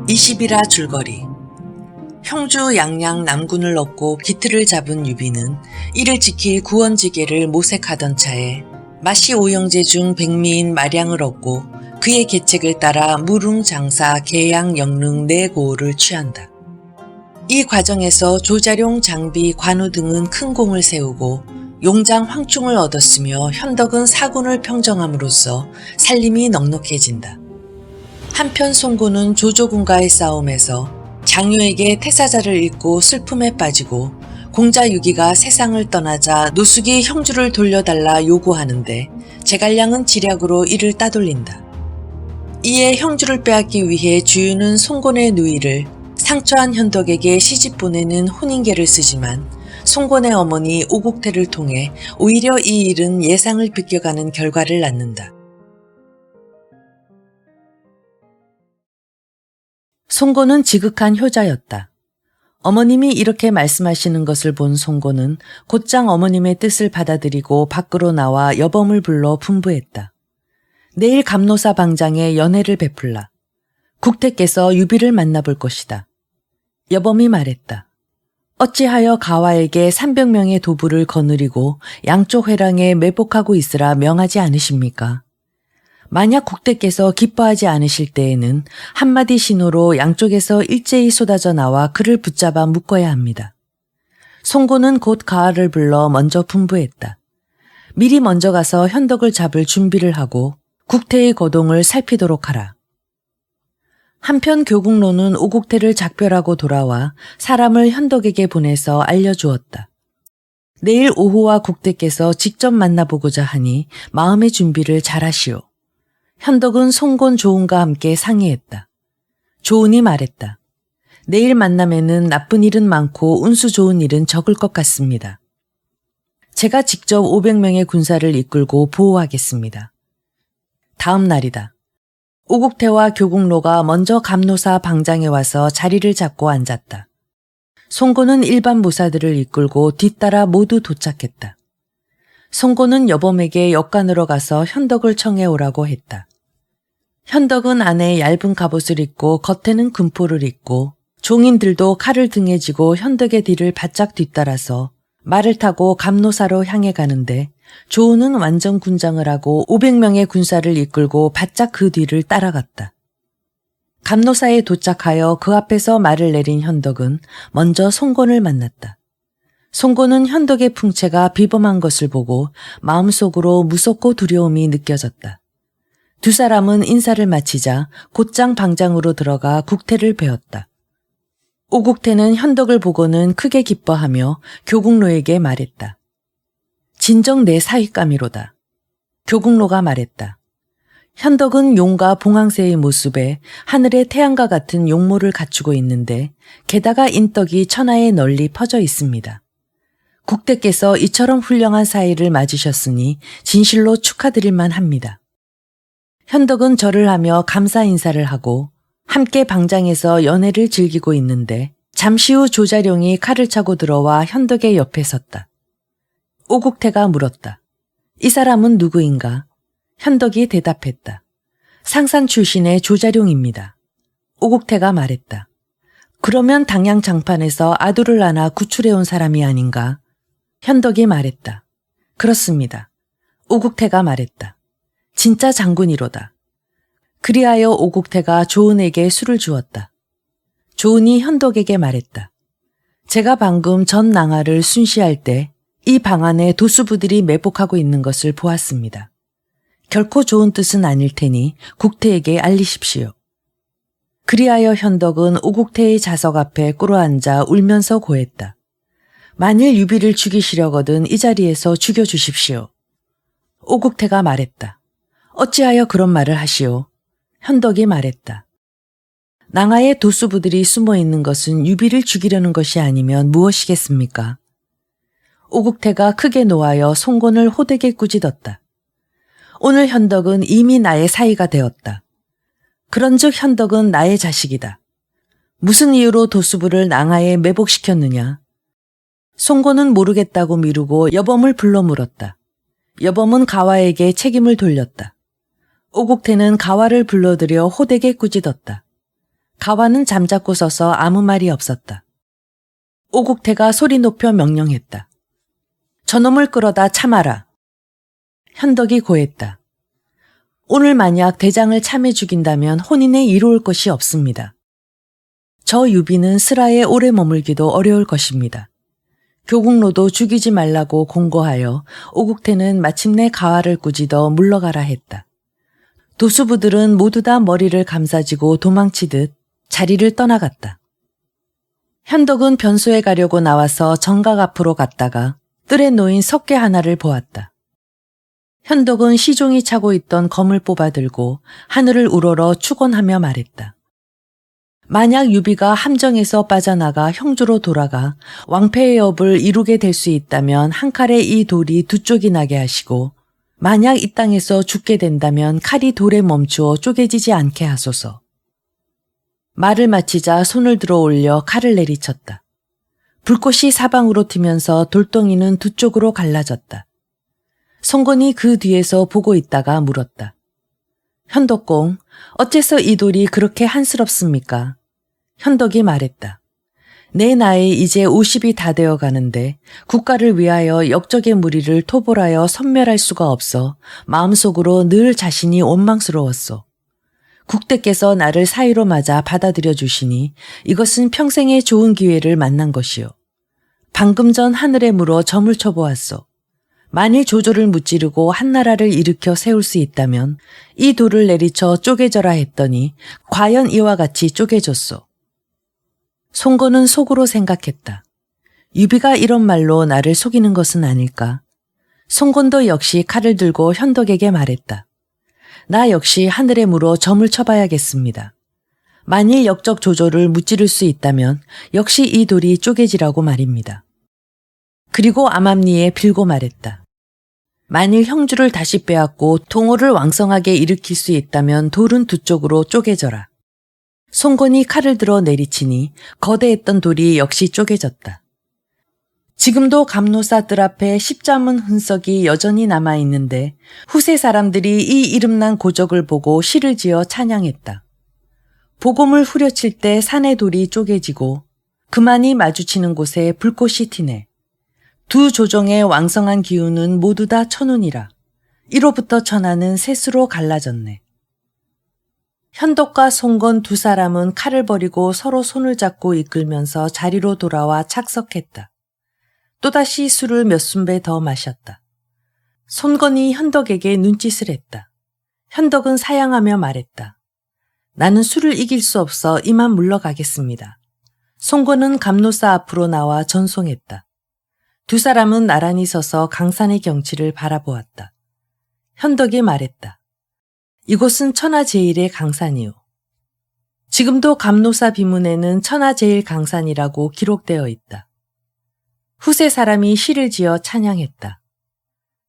이십이라 줄거리. 형주 양양 남군을 얻고 기틀을 잡은 유비는 이를 지킬 구원지계를 모색하던 차에 마시 오영제 중 백미인 마량을 얻고 그의 계책을 따라 무릉, 장사, 계양, 영릉 네 고을을 취한다. 이 과정에서 조자룡, 장비, 관우 등은 큰 공을 세우고 용장 황충을 얻었으며 현덕은 사군을 평정함으로써 살림이 넉넉해진다. 한편 송고는 조조군과의 싸움에서 장유에게 태사자를 잃고 슬픔에 빠지고 공자 유기가 세상을 떠나자 노숙이 형주를 돌려달라 요구하는데 제갈량은 지략으로 이를 따돌린다. 이에 형주를 빼앗기 위해 주유는 송곤의 누이를 상처한 현덕에게 시집 보내는 혼인계를 쓰지만 송곤의 어머니 오국태를 통해 오히려 이 일은 예상을 비껴가는 결과를 낳는다. 송고는 지극한 효자였다. 어머님이 이렇게 말씀하시는 것을 본 송고는 곧장 어머님의 뜻을 받아들이고 밖으로 나와 여범을 불러 분부했다. 내일 감노사 방장에 연회를 베풀라. 국태께서 유비를 만나볼 것이다. 여범이 말했다. 어찌하여 가와에게 300명의 도부를 거느리고 양쪽 회랑에 매복하고 있으라 명하지 않으십니까? 만약 국대께서 기뻐하지 않으실 때에는 한마디 신호로 양쪽에서 일제히 쏟아져 나와 그를 붙잡아 묶어야 합니다. 송고는 곧 가하를 불러 먼저 분부했다. 미리 먼저 가서 현덕을 잡을 준비를 하고 국태의 거동을 살피도록 하라. 한편 교국로는 오국태를 작별하고 돌아와 사람을 현덕에게 보내서 알려주었다. 내일 오후와 국대께서 직접 만나보고자 하니 마음의 준비를 잘하시오. 현덕은 송곤 조은과 함께 상의했다. 조은이 말했다. 내일 만남에는 나쁜 일은 많고 운수 좋은 일은 적을 것 같습니다. 제가 직접 500명의 군사를 이끌고 보호하겠습니다. 다음 날이다. 오국태와 교국로가 먼저 감노사 방장에 와서 자리를 잡고 앉았다. 송곤은 일반 무사들을 이끌고 뒤따라 모두 도착했다. 송고는 여범에게 역관으로 가서 현덕을 청해오라고 했다. 현덕은 안에 얇은 갑옷을 입고 겉에는 금포를 입고 종인들도 칼을 등에 지고 현덕의 뒤를 바짝 뒤따라서 말을 타고 감노사로 향해 가는데 조은은 완전 군장을 하고 500명의 군사를 이끌고 바짝 그 뒤를 따라갔다. 감노사에 도착하여 그 앞에서 말을 내린 현덕은 먼저 송곤을 만났다. 송고는 현덕의 풍채가 비범한 것을 보고 마음속으로 무섭고 두려움이 느껴졌다. 두 사람은 인사를 마치자 곧장 방장으로 들어가 국태를 배웠다. 오국태는 현덕을 보고는 크게 기뻐하며 교국로에게 말했다. 진정 내 사윗감이로다. 교국로가 말했다. 현덕은 용과 봉황새의 모습에 하늘의 태양과 같은 용모를 갖추고 있는데 게다가 인덕이 천하에 널리 퍼져 있습니다. 국대께서 이처럼 훌륭한 사이를 맞으셨으니 진실로 축하드릴만 합니다. 현덕은 절을 하며 감사 인사를 하고 함께 방장에서 연회를 즐기고 있는데 잠시 후 조자룡이 칼을 차고 들어와 현덕의 옆에 섰다. 오국태가 물었다. 이 사람은 누구인가? 현덕이 대답했다. 상산 출신의 조자룡입니다. 오국태가 말했다. 그러면 당양 장판에서 아두를 하나 구출해온 사람이 아닌가? 현덕이 말했다. 그렇습니다. 오국태가 말했다. 진짜 장군이로다. 그리하여 오국태가 조은에게 술을 주었다. 조은이 현덕에게 말했다. 제가 방금 전 낭하를 순시할 때 이 방 안에 도수부들이 매복하고 있는 것을 보았습니다. 결코 좋은 뜻은 아닐 테니 국태에게 알리십시오. 그리하여 현덕은 오국태의 자석 앞에 꿇어앉아 울면서 고했다. 만일 유비를 죽이시려거든 이 자리에서 죽여주십시오. 오국태가 말했다. 어찌하여 그런 말을 하시오? 현덕이 말했다. 낭하의 도수부들이 숨어있는 것은 유비를 죽이려는 것이 아니면 무엇이겠습니까? 오국태가 크게 노하여 송곤을 호되게 꾸짖었다. 오늘 현덕은 이미 나의 사이가 되었다. 그런즉 현덕은 나의 자식이다. 무슨 이유로 도수부를 낭하에 매복시켰느냐? 송곤은 모르겠다고 미루고 여범을 불러 물었다. 여범은 가와에게 책임을 돌렸다. 오국태는 가와를 불러들여 호되게 꾸짖었다. 가와는 잠자코 서서 아무 말이 없었다. 오국태가 소리 높여 명령했다. 저놈을 끌어다 참아라. 현덕이 고했다. 오늘 만약 대장을 참해 죽인다면 혼인에 이로울 것이 없습니다. 저 유비는 슬하에 오래 머물기도 어려울 것입니다. 교국로도 죽이지 말라고 공고하여 오국태는 마침내 가와를 꾸짖어 물러가라 했다. 도수부들은 모두 다 머리를 감싸지고 도망치듯 자리를 떠나갔다. 현덕은 변소에 가려고 나와서 정각 앞으로 갔다가 뜰에 놓인 석괴 하나를 보았다. 현덕은 시종이 차고 있던 검을 뽑아 들고 하늘을 우러러 축원하며 말했다. 만약 유비가 함정에서 빠져나가 형주로 돌아가 왕패의 업을 이루게 될 수 있다면 한 칼에 이 돌이 두 쪽이 나게 하시고 만약 이 땅에서 죽게 된다면 칼이 돌에 멈추어 쪼개지지 않게 하소서. 말을 마치자 손을 들어 올려 칼을 내리쳤다. 불꽃이 사방으로 튀면서 돌덩이는 두 쪽으로 갈라졌다. 송건이 그 뒤에서 보고 있다가 물었다. 현덕공, 어째서 이 돌이 그렇게 한스럽습니까? 현덕이 말했다. 내 나이 이제 50이 다 되어 가는데 국가를 위하여 역적의 무리를 토벌하여 섬멸할 수가 없어 마음속으로 늘 자신이 원망스러웠소. 국대께서 나를 사위로 맞아 받아들여 주시니 이것은 평생의 좋은 기회를 만난 것이요. 방금 전 하늘에 물어 점을 쳐보았소. 만일 조조를 무찌르고 한나라를 일으켜 세울 수 있다면 이 돌을 내리쳐 쪼개져라 했더니 과연 이와 같이 쪼개졌소. 송건은 속으로 생각했다. 유비가 이런 말로 나를 속이는 것은 아닐까. 송건도 역시 칼을 들고 현덕에게 말했다. 나 역시 하늘에 물어 점을 쳐봐야겠습니다. 만일 역적 조조를 무찌를 수 있다면 역시 이 돌이 쪼개지라고 말입니다. 그리고 암암리에 빌고 말했다. 만일 형주를 다시 빼앗고 동호를 왕성하게 일으킬 수 있다면 돌은 두 쪽으로 쪼개져라. 송건이 칼을 들어 내리치니 거대했던 돌이 역시 쪼개졌다. 지금도 감노사 뜰 앞에 십자문 흔적이 여전히 남아있는데 후세 사람들이 이 이름난 고적을 보고 시를 지어 찬양했다. 복음을 후려칠 때 산의 돌이 쪼개지고 그만이 마주치는 곳에 불꽃이 튀네. 두 조정의 왕성한 기운은 모두 다 천운이라. 이로부터 천하는 셋으로 갈라졌네. 현덕과 송건 두 사람은 칼을 버리고 서로 손을 잡고 이끌면서 자리로 돌아와 착석했다. 또다시 술을 몇 순배 더 마셨다. 송건이 현덕에게 눈짓을 했다. 현덕은 사양하며 말했다. 나는 술을 이길 수 없어 이만 물러가겠습니다. 송건은 감노사 앞으로 나와 전송했다. 두 사람은 나란히 서서 강산의 경치를 바라보았다. 현덕이 말했다. 이곳은 천하제일의 강산이요. 지금도 감노사 비문에는 천하제일 강산이라고 기록되어 있다. 후세 사람이 시를 지어 찬양했다.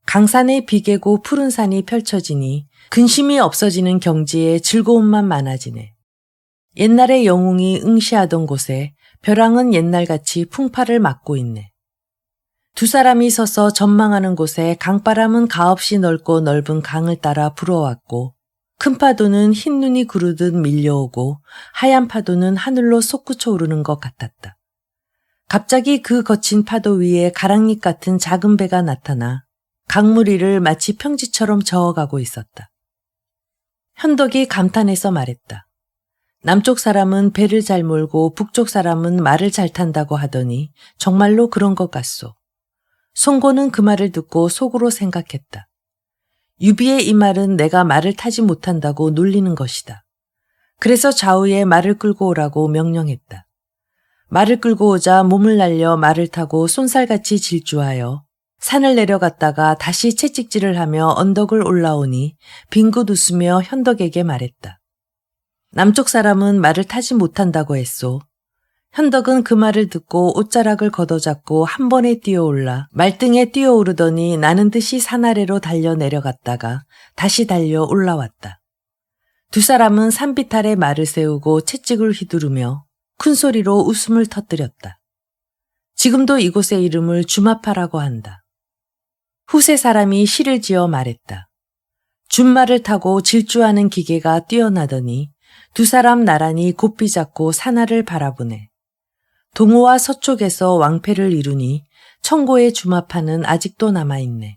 강산의 비개고 푸른 산이 펼쳐지니 근심이 없어지는 경지에 즐거움만 많아지네. 옛날에 영웅이 응시하던 곳에 벼랑은 옛날같이 풍파를 맞고 있네. 두 사람이 서서 전망하는 곳에 강바람은 가없이 넓고 넓은 강을 따라 불어왔고 큰 파도는 흰 눈이 구르듯 밀려오고 하얀 파도는 하늘로 솟구쳐 오르는 것 같았다. 갑자기 그 거친 파도 위에 가랑잎 같은 작은 배가 나타나 강물 위를 마치 평지처럼 저어가고 있었다. 현덕이 감탄해서 말했다. 남쪽 사람은 배를 잘 몰고 북쪽 사람은 말을 잘 탄다고 하더니 정말로 그런 것 같소. 송고는 그 말을 듣고 속으로 생각했다. 유비의 이 말은 내가 말을 타지 못한다고 놀리는 것이다. 그래서 좌우에 말을 끌고 오라고 명령했다. 말을 끌고 오자 몸을 날려 말을 타고 쏜살같이 질주하여 산을 내려갔다가 다시 채찍질을 하며 언덕을 올라오니 빙긋 웃으며 현덕에게 말했다. 남쪽 사람은 말을 타지 못한다고 했소. 현덕은 그 말을 듣고 옷자락을 걷어잡고 한 번에 뛰어올라 말등에 뛰어오르더니 나는 듯이 산 아래로 달려 내려갔다가 다시 달려 올라왔다. 두 사람은 산비탈에 말을 세우고 채찍을 휘두르며 큰 소리로 웃음을 터뜨렸다. 지금도 이곳의 이름을 주마파라고 한다. 후세 사람이 시를 지어 말했다. 준말을 타고 질주하는 기계가 뛰어나더니 두 사람 나란히 곱비 잡고 산하를 바라보네. 동호와 서쪽에서 왕패를 이루니 청고의 주마파는 아직도 남아있네.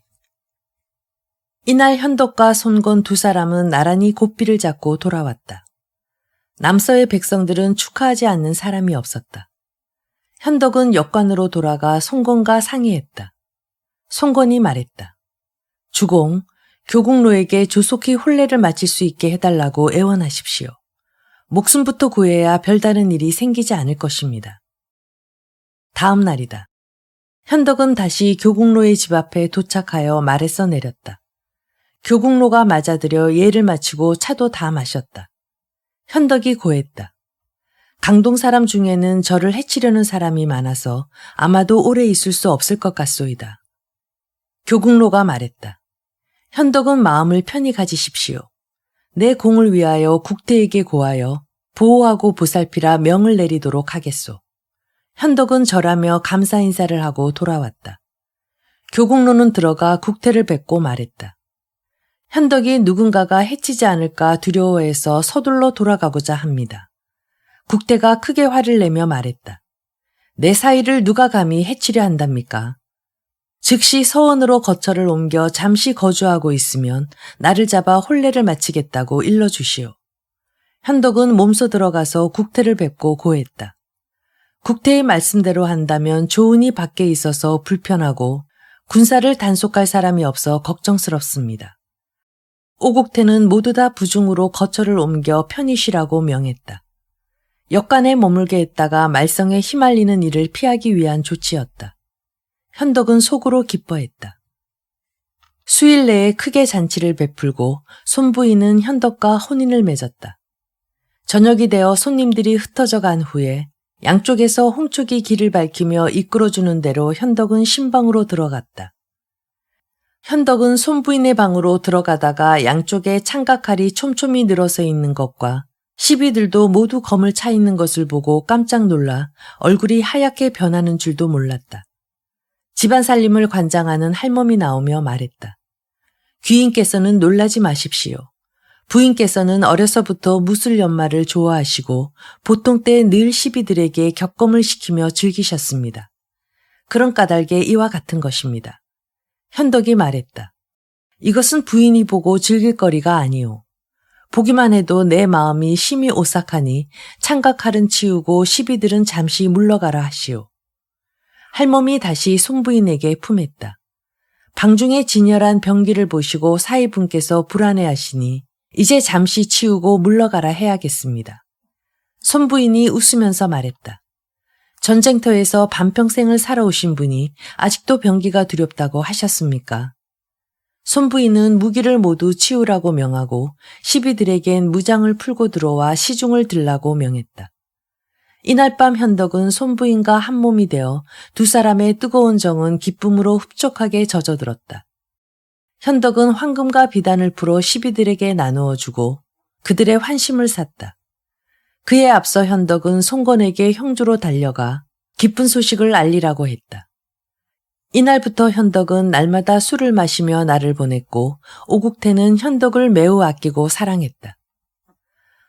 이날 현덕과 손건 두 사람은 나란히 곱비를 잡고 돌아왔다. 남서의 백성들은 축하하지 않는 사람이 없었다. 현덕은 역관으로 돌아가 손건과 상의했다. 손건이 말했다. 주공, 교국로에게 조속히 혼례를 마칠 수 있게 해달라고 애원하십시오. 목숨부터 구해야 별다른 일이 생기지 않을 것입니다. 다음 날이다. 현덕은 다시 교국로의 집 앞에 도착하여 말에서 내렸다. 교국로가 맞아들여 예를 마치고 차도 다 마셨다. 현덕이 고했다. 강동 사람 중에는 저를 해치려는 사람이 많아서 아마도 오래 있을 수 없을 것 같소이다. 교국로가 말했다. 현덕은 마음을 편히 가지십시오. 내 공을 위하여 국태에게 고하여 보호하고 보살피라 명을 내리도록 하겠소. 현덕은 절하며 감사 인사를 하고 돌아왔다. 교국로는 들어가 국태를 뵙고 말했다. 현덕이 누군가가 해치지 않을까 두려워해서 서둘러 돌아가고자 합니다. 국태가 크게 화를 내며 말했다. 내 사이를 누가 감히 해치려 한답니까? 즉시 서원으로 거처를 옮겨 잠시 거주하고 있으면 나를 잡아 혼례를 마치겠다고 일러주시오. 현덕은 몸소 들어가서 국태를 뵙고 고했다. 국태의 말씀대로 한다면 조은이 밖에 있어서 불편하고 군사를 단속할 사람이 없어 걱정스럽습니다. 오국태는 모두 다 부중으로 거처를 옮겨 편히 쉬라고 명했다. 역관에 머물게 했다가 말썽에 휘말리는 일을 피하기 위한 조치였다. 현덕은 속으로 기뻐했다. 수일 내에 크게 잔치를 베풀고 손부인은 현덕과 혼인을 맺었다. 저녁이 되어 손님들이 흩어져 간 후에 양쪽에서 홍촉이 길을 밝히며 이끌어주는 대로 현덕은 신방으로 들어갔다. 현덕은 손부인의 방으로 들어가다가 양쪽에 창각칼이 촘촘히 늘어서 있는 것과 시비들도 모두 검을 차 있는 것을 보고 깜짝 놀라 얼굴이 하얗게 변하는 줄도 몰랐다. 집안 살림을 관장하는 할멈이 나오며 말했다. 귀인께서는 놀라지 마십시오. 부인께서는 어려서부터 무술 연말을 좋아하시고 보통 때 늘 시비들에게 격검을 시키며 즐기셨습니다. 그런 까닭에 이와 같은 것입니다. 현덕이 말했다. 이것은 부인이 보고 즐길 거리가 아니오. 보기만 해도 내 마음이 심히 오싹하니 창각칼은 치우고 시비들은 잠시 물러가라 하시오. 할멈이 다시 손부인에게 품했다. 방중에 진열한 병기를 보시고 사위분께서 불안해하시니 이제 잠시 치우고 물러가라 해야겠습니다. 손부인이 웃으면서 말했다. 전쟁터에서 반평생을 살아오신 분이 아직도 병기가 두렵다고 하셨습니까? 손부인은 무기를 모두 치우라고 명하고 시비들에겐 무장을 풀고 들어와 시중을 들라고 명했다. 이날 밤 현덕은 손부인과 한 몸이 되어 두 사람의 뜨거운 정은 기쁨으로 흡족하게 젖어들었다. 현덕은 황금과 비단을 풀어 시비들에게 나누어 주고 그들의 환심을 샀다. 그에 앞서 현덕은 송건에게 형주로 달려가 기쁜 소식을 알리라고 했다. 이날부터 현덕은 날마다 술을 마시며 날을 보냈고 오국태는 현덕을 매우 아끼고 사랑했다.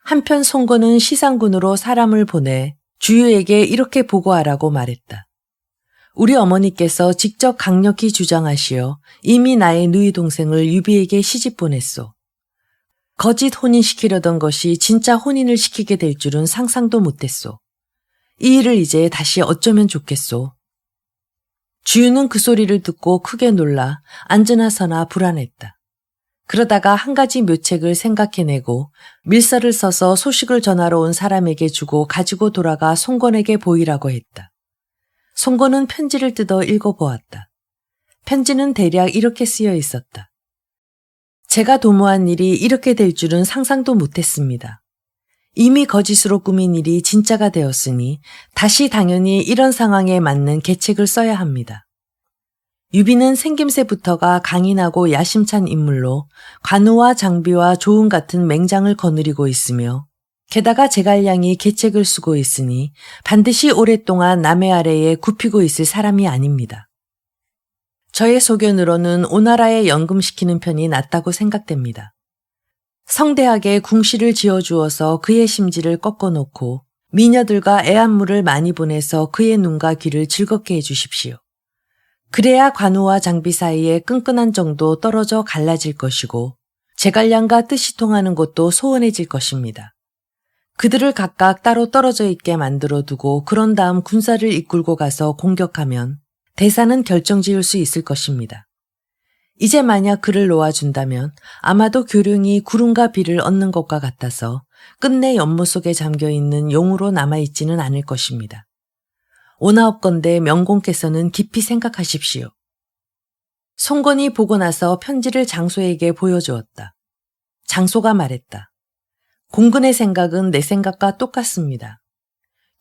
한편 송건은 시상군으로 사람을 보내 주유에게 이렇게 보고하라고 말했다. 우리 어머니께서 직접 강력히 주장하시어 이미 나의 누이 동생을 유비에게 시집 보냈소. 거짓 혼인시키려던 것이 진짜 혼인을 시키게 될 줄은 상상도 못했소. 이 일을 이제 다시 어쩌면 좋겠소. 주유는 그 소리를 듣고 크게 놀라 앉으나 서나 불안했다. 그러다가 한 가지 묘책을 생각해내고 밀서를 써서 소식을 전하러 온 사람에게 주고 가지고 돌아가 송건에게 보이라고 했다. 송건은 편지를 뜯어 읽어보았다. 편지는 대략 이렇게 쓰여 있었다. 제가 도모한 일이 이렇게 될 줄은 상상도 못했습니다. 이미 거짓으로 꾸민 일이 진짜가 되었으니 다시 당연히 이런 상황에 맞는 계책을 써야 합니다. 유비는 생김새부터가 강인하고 야심찬 인물로 관우와 장비와 조은 같은 맹장을 거느리고 있으며 게다가 제갈량이 계책을 쓰고 있으니 반드시 오랫동안 남의 아래에 굽히고 있을 사람이 아닙니다. 저의 소견으로는 오나라에 연금시키는 편이 낫다고 생각됩니다. 성대하게 궁시를 지어주어서 그의 심지를 꺾어놓고 미녀들과 애안물을 많이 보내서 그의 눈과 귀를 즐겁게 해주십시오. 그래야 관우와 장비 사이에 끈끈한 정도 떨어져 갈라질 것이고 제갈량과 뜻이 통하는 곳도 소원해질 것입니다. 그들을 각각 따로 떨어져 있게 만들어두고 그런 다음 군사를 이끌고 가서 공격하면 대사는 결정지을 수 있을 것입니다. 이제 만약 그를 놓아준다면 아마도 교룡이 구름과 비를 얻는 것과 같아서 끝내 연못 속에 잠겨있는 용으로 남아있지는 않을 것입니다. 오나옵건대 명공께서는 깊이 생각하십시오. 송건이 보고 나서 편지를 장소에게 보여주었다. 장소가 말했다. 공근의 생각은 내 생각과 똑같습니다.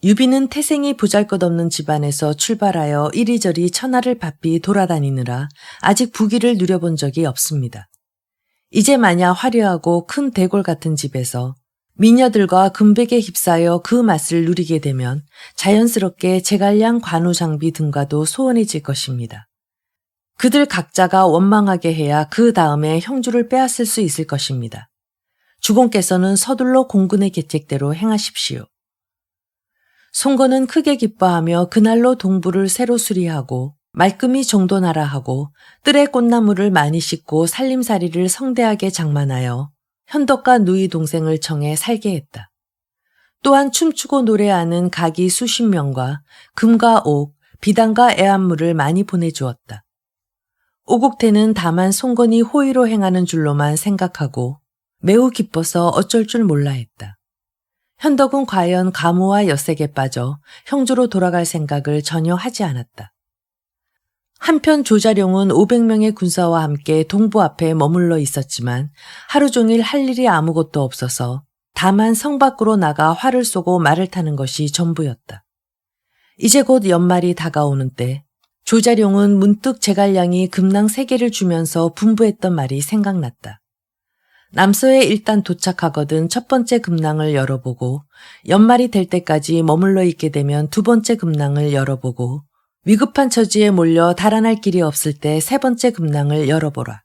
유비는 태생이 보잘것없는 집안에서 출발하여 이리저리 천하를 바삐 돌아다니느라 아직 부귀를 누려본 적이 없습니다. 이제 마냥 화려하고 큰 대궐 같은 집에서 미녀들과 금백에 휩싸여 그 맛을 누리게 되면 자연스럽게 제갈량 관우 장비 등과도 소원해질 것입니다. 그들 각자가 원망하게 해야 그 다음에 형주를 빼앗을 수 있을 것입니다. 주공께서는 서둘러 공군의 계책대로 행하십시오. 송건은 크게 기뻐하며 그날로 동부를 새로 수리하고 말끔히 정돈하라 하고 뜰에 꽃나무를 많이 싣고 살림살이를 성대하게 장만하여 현덕과 누이 동생을 청해 살게 했다. 또한 춤추고 노래하는 가기 수십 명과 금과 옥, 비단과 애안물을 많이 보내주었다. 오국태는 다만 송건이 호의로 행하는 줄로만 생각하고 매우 기뻐서 어쩔 줄 몰라 했다. 현덕은 과연 가무와 엿색에 빠져 형주로 돌아갈 생각을 전혀 하지 않았다. 한편 조자룡은 500명의 군사와 함께 동부 앞에 머물러 있었지만 하루 종일 할 일이 아무것도 없어서 다만 성 밖으로 나가 활을 쏘고 말을 타는 것이 전부였다. 이제 곧 연말이 다가오는 때 조자룡은 문득 제갈량이 금낭 3개를 주면서 분부했던 말이 생각났다. 남서에 일단 도착하거든 첫 번째 금낭을 열어보고 연말이 될 때까지 머물러 있게 되면 두 번째 금낭을 열어보고 위급한 처지에 몰려 달아날 길이 없을 때 세 번째 금낭을 열어보라.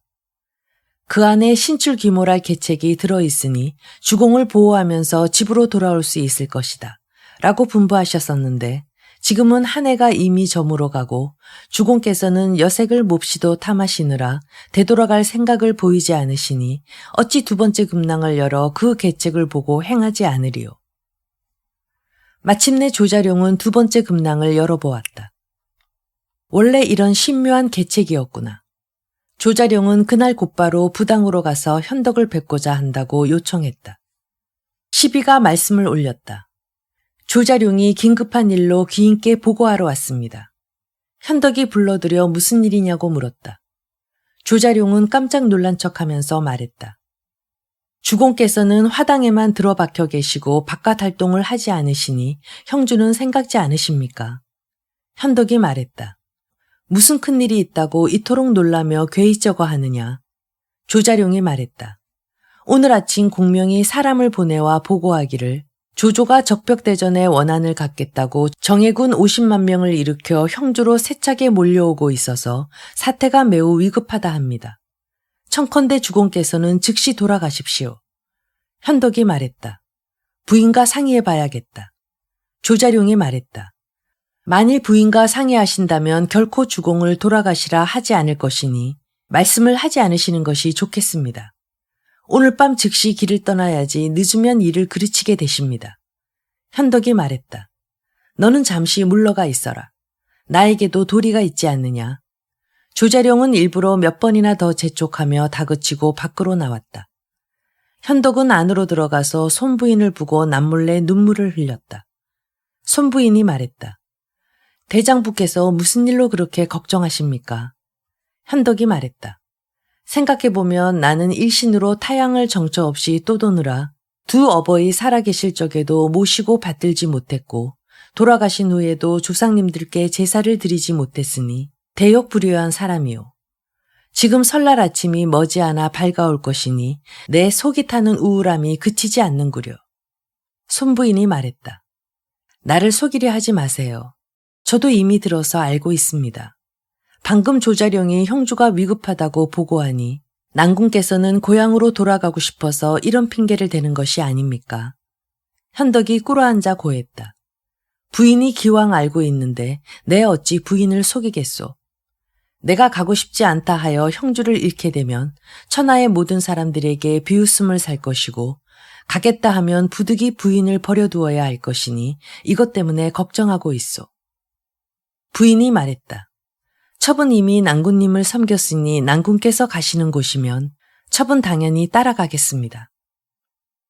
그 안에 신출귀몰할 계책이 들어있으니 주공을 보호하면서 집으로 돌아올 수 있을 것이다. 라고 분부하셨었는데 지금은 한 해가 이미 저물어 가고 주공께서는 여색을 몹시도 탐하시느라 되돌아갈 생각을 보이지 않으시니 어찌 두 번째 금낭을 열어 그 계책을 보고 행하지 않으리요. 마침내 조자룡은 두 번째 금낭을 열어보았다. 원래 이런 신묘한 계책이었구나. 조자룡은 그날 곧바로 부당으로 가서 현덕을 뵙고자 한다고 요청했다. 시비가 말씀을 올렸다. 조자룡이 긴급한 일로 귀인께 보고하러 왔습니다. 현덕이 불러들여 무슨 일이냐고 물었다. 조자룡은 깜짝 놀란 척하면서 말했다. 주공께서는 화당에만 들어박혀 계시고 바깥 활동을 하지 않으시니 형주는 생각지 않으십니까? 현덕이 말했다. 무슨 큰일이 있다고 이토록 놀라며 괴이쩍어 하느냐. 조자룡이 말했다. 오늘 아침 공명이 사람을 보내와 보고하기를 조조가 적벽대전에 원한을 갖겠다고 정예군 50만 명을 일으켜 형주로 세차게 몰려오고 있어서 사태가 매우 위급하다 합니다. 청컨대 주공께서는 즉시 돌아가십시오. 현덕이 말했다. 부인과 상의해봐야겠다. 조자룡이 말했다. 만일 부인과 상의하신다면 결코 주공을 돌아가시라 하지 않을 것이니 말씀을 하지 않으시는 것이 좋겠습니다. 오늘 밤 즉시 길을 떠나야지 늦으면 일을 그르치게 되십니다. 현덕이 말했다. 너는 잠시 물러가 있어라. 나에게도 도리가 있지 않느냐. 조자룡은 일부러 몇 번이나 더 재촉하며 다그치고 밖으로 나왔다. 현덕은 안으로 들어가서 손부인을 보고 남몰래 눈물을 흘렸다. 손부인이 말했다. 대장부께서 무슨 일로 그렇게 걱정하십니까? 현덕이 말했다. 생각해보면 나는 일신으로 타양을 정처 없이 떠도느라 두 어버이 살아계실 적에도 모시고 받들지 못했고 돌아가신 후에도 조상님들께 제사를 드리지 못했으니 대역불효한 사람이요. 지금 설날 아침이 머지않아 밝아올 것이니 내 속이 타는 우울함이 그치지 않는구려. 손부인이 말했다. 나를 속이려 하지 마세요. 저도 이미 들어서 알고 있습니다. 방금 조자룡이 형주가 위급하다고 보고하니 난군께서는 고향으로 돌아가고 싶어서 이런 핑계를 대는 것이 아닙니까? 현덕이 꿇어앉아 고했다. 부인이 기왕 알고 있는데 내 어찌 부인을 속이겠소. 내가 가고 싶지 않다 하여 형주를 잃게 되면 천하의 모든 사람들에게 비웃음을 살 것이고 가겠다 하면 부득이 부인을 버려두어야 할 것이니 이것 때문에 걱정하고 있소. 부인이 말했다. 첩은 이미 난군님을 섬겼으니 난군께서 가시는 곳이면 첩은 당연히 따라가겠습니다.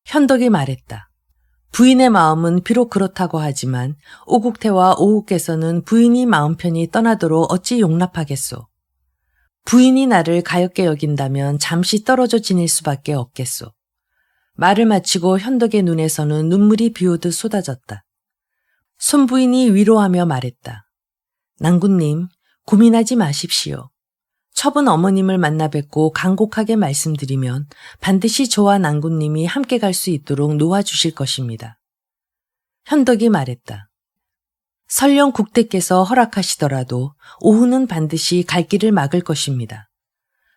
현덕이 말했다. 부인의 마음은 비록 그렇다고 하지만 오국태와 오후께서는 부인이 마음 편히 떠나도록 어찌 용납하겠소. 부인이 나를 가엾게 여긴다면 잠시 떨어져 지낼 수밖에 없겠소. 말을 마치고 현덕의 눈에서는 눈물이 비오듯 쏟아졌다. 손부인이 위로하며 말했다. 난군님, 고민하지 마십시오. 첩은 어머님을 만나 뵙고 간곡하게 말씀드리면 반드시 저와 난군님이 함께 갈 수 있도록 놓아주실 것입니다. 현덕이 말했다. 설령 국대께서 허락하시더라도 오후는 반드시 갈 길을 막을 것입니다.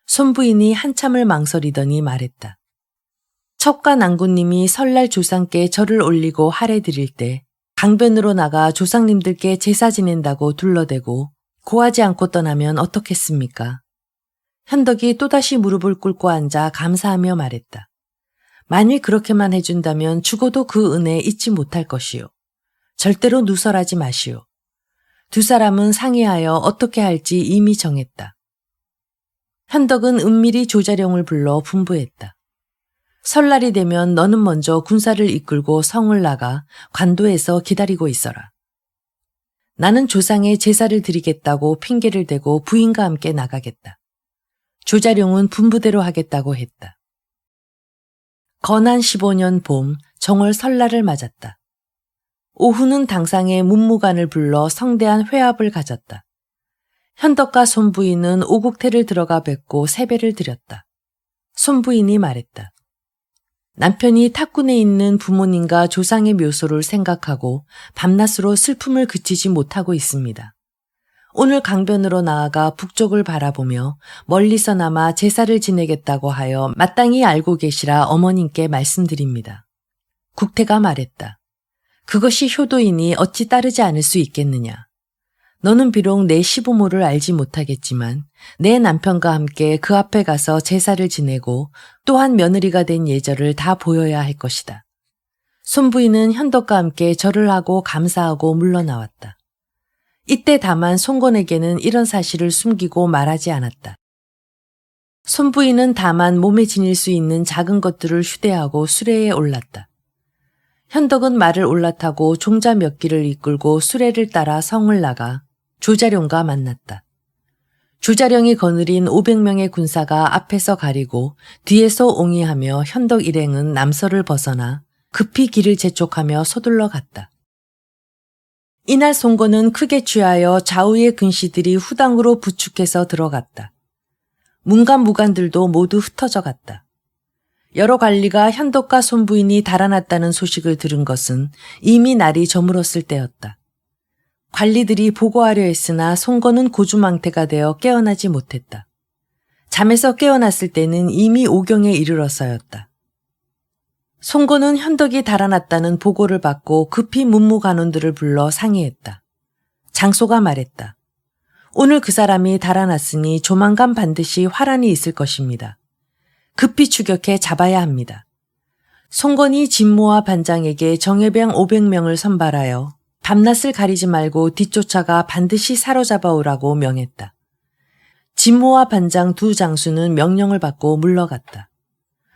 손부인이 한참을 망설이더니 말했다. 첩과 난군님이 설날 조상께 절을 올리고 하례 드릴 때 강변으로 나가 조상님들께 제사 지낸다고 둘러대고 고하지 않고 떠나면 어떻겠습니까? 현덕이 또다시 무릎을 꿇고 앉아 감사하며 말했다. 만일 그렇게만 해준다면 죽어도 그 은혜 잊지 못할 것이요. 절대로 누설하지 마시오. 두 사람은 상의하여 어떻게 할지 이미 정했다. 현덕은 은밀히 조자룡을 불러 분부했다. 설날이 되면 너는 먼저 군사를 이끌고 성을 나가 관도에서 기다리고 있어라. 나는 조상의 제사를 드리겠다고 핑계를 대고 부인과 함께 나가겠다. 조자룡은 분부대로 하겠다고 했다. 건한 15년 봄 정월 설날을 맞았다. 오후는 당상의 문무관을 불러 성대한 회합을 가졌다. 현덕과 손부인은 오국태를 들어가 뵙고 세배를 드렸다. 손부인이 말했다. 남편이 탁군에 있는 부모님과 조상의 묘소를 생각하고 밤낮으로 슬픔을 그치지 못하고 있습니다. 오늘 강변으로 나아가 북쪽을 바라보며 멀리서나마 제사를 지내겠다고 하여 마땅히 알고 계시라 어머님께 말씀드립니다. 국태가 말했다. 그것이 효도이니 어찌 따르지 않을 수 있겠느냐. 너는 비록 내 시부모를 알지 못하겠지만 내 남편과 함께 그 앞에 가서 제사를 지내고 또한 며느리가 된 예절을 다 보여야 할 것이다. 손부인은 현덕과 함께 절을 하고 감사하고 물러나왔다. 이때 다만 손건에게는 이런 사실을 숨기고 말하지 않았다. 손부인은 다만 몸에 지닐 수 있는 작은 것들을 휴대하고 수레에 올랐다. 현덕은 말을 올라타고 종자 몇 기를 이끌고 수레를 따라 성을 나가 조자룡과 만났다. 조자룡이 거느린 500명의 군사가 앞에서 가리고 뒤에서 옹이하며 현덕 일행은 남서를 벗어나 급히 길을 재촉하며 서둘러 갔다. 이날 송건은 크게 취하여 좌우의 근시들이 후당으로 부축해서 들어갔다. 문관 무관들도 모두 흩어져 갔다. 여러 관리가 현덕과 손부인이 달아났다는 소식을 들은 것은 이미 날이 저물었을 때였다. 관리들이 보고하려 했으나 송건은 고주망태가 되어 깨어나지 못했다. 잠에서 깨어났을 때는 이미 오경에 이르러서였다. 송건은 현덕이 달아났다는 보고를 받고 급히 문무관원들을 불러 상의했다. 장소가 말했다. 오늘 그 사람이 달아났으니 조만간 반드시 화란이 있을 것입니다. 급히 추격해 잡아야 합니다. 송건이 진모와 반장에게 정예병 500명을 선발하여 밤낮을 가리지 말고 뒤쫓아가 반드시 사로잡아 오라고 명했다. 진모와 반장 두 장수는 명령을 받고 물러갔다.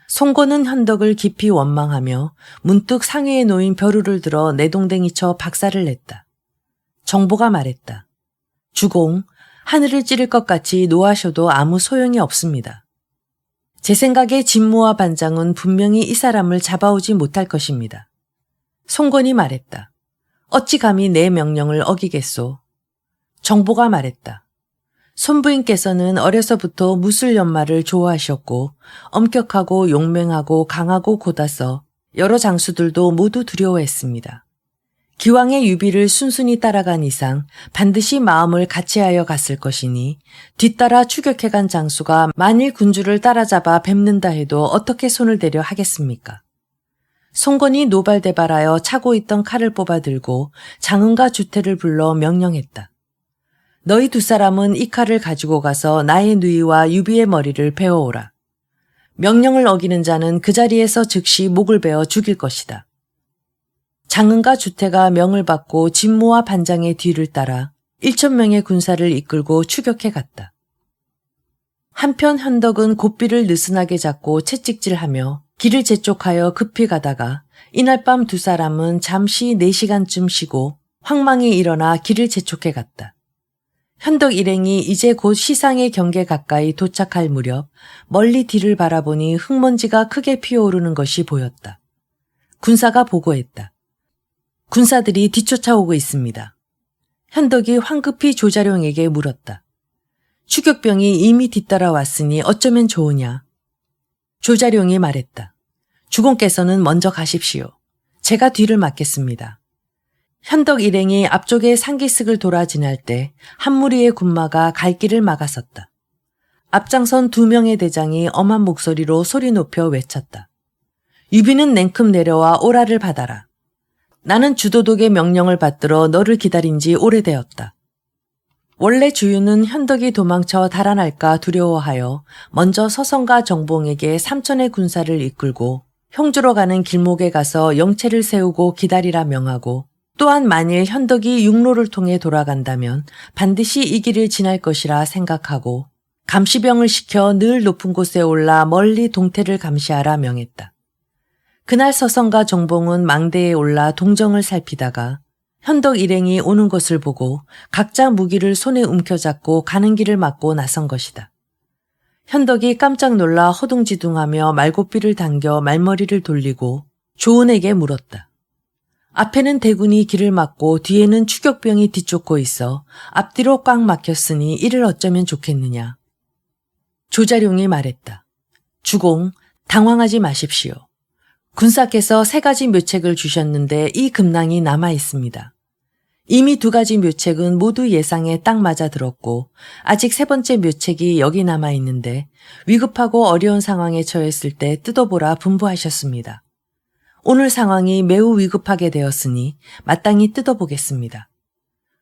송건은 현덕을 깊이 원망하며 문득 상위에 놓인 벼루를 들어 내동댕이 쳐 박살을 냈다. 정보가 말했다. 주공, 하늘을 찌를 것 같이 노하셔도 아무 소용이 없습니다. 제 생각에 진무와 반장은 분명히 이 사람을 잡아오지 못할 것입니다. 송건이 말했다. 어찌 감히 내 명령을 어기겠소. 정보가 말했다. 손부인께서는 어려서부터 무술연마를 좋아하셨고 엄격하고 용맹하고 강하고 곧아서 여러 장수들도 모두 두려워했습니다. 기왕의 유비를 순순히 따라간 이상 반드시 마음을 같이하여 갔을 것이니 뒤따라 추격해간 장수가 만일 군주를 따라잡아 뵙는다 해도 어떻게 손을 대려 하겠습니까? 송건이 노발대발하여 차고 있던 칼을 뽑아들고 장흥과 주태를 불러 명령했다. 너희 두 사람은 이 칼을 가지고 가서 나의 누이와 유비의 머리를 베어오라. 명령을 어기는 자는 그 자리에서 즉시 목을 베어 죽일 것이다. 장흥과 주태가 명을 받고 진모와 반장의 뒤를 따라 1,000명의 군사를 이끌고 추격해 갔다. 한편 현덕은 고삐를 느슨하게 잡고 채찍질하며 길을 재촉하여 급히 가다가 이날 밤 두 사람은 잠시 4시간쯤 쉬고 황망히 일어나 길을 재촉해 갔다. 현덕 일행이 이제 곧 시상의 경계 가까이 도착할 무렵 멀리 뒤를 바라보니 흙먼지가 크게 피어오르는 것이 보였다. 군사가 보고했다. 군사들이 뒤쫓아오고 있습니다. 현덕이 황급히 조자룡에게 물었다. 추격병이 이미 뒤따라왔으니 어쩌면 좋으냐? 조자룡이 말했다. 주공께서는 먼저 가십시오. 제가 뒤를 맡겠습니다. 현덕 일행이 앞쪽에 상기슭을 돌아 지날 때 한 무리의 군마가 갈 길을 막아섰다. 앞장선 2명의 대장이 엄한 목소리로 소리 높여 외쳤다. 유비는 냉큼 내려와 오라를 받아라. 나는 주도독의 명령을 받들어 너를 기다린 지 오래되었다. 원래 주유는 현덕이 도망쳐 달아날까 두려워하여 먼저 서성과 정봉에게 3,000의 군사를 이끌고 형주로 가는 길목에 가서 영체를 세우고 기다리라 명하고 또한 만일 현덕이 육로를 통해 돌아간다면 반드시 이 길을 지날 것이라 생각하고 감시병을 시켜 늘 높은 곳에 올라 멀리 동태를 감시하라 명했다. 그날 서성과 정봉은 망대에 올라 동정을 살피다가 현덕 일행이 오는 것을 보고 각자 무기를 손에 움켜잡고 가는 길을 막고 나선 것이다. 현덕이 깜짝 놀라 허둥지둥하며 말고삐를 당겨 말머리를 돌리고 조은에게 물었다. 앞에는 대군이 길을 막고 뒤에는 추격병이 뒤쫓고 있어 앞뒤로 꽉 막혔으니 이를 어쩌면 좋겠느냐. 조자룡이 말했다. 주공, 당황하지 마십시오. 군사께서 3가지 묘책을 주셨는데 이 금낭이 남아 있습니다. 이미 2가지 묘책은 모두 예상에 딱 맞아 들었고 아직 3번째 묘책이 여기 남아 있는데 위급하고 어려운 상황에 처했을 때 뜯어보라 분부하셨습니다. 오늘 상황이 매우 위급하게 되었으니 마땅히 뜯어보겠습니다.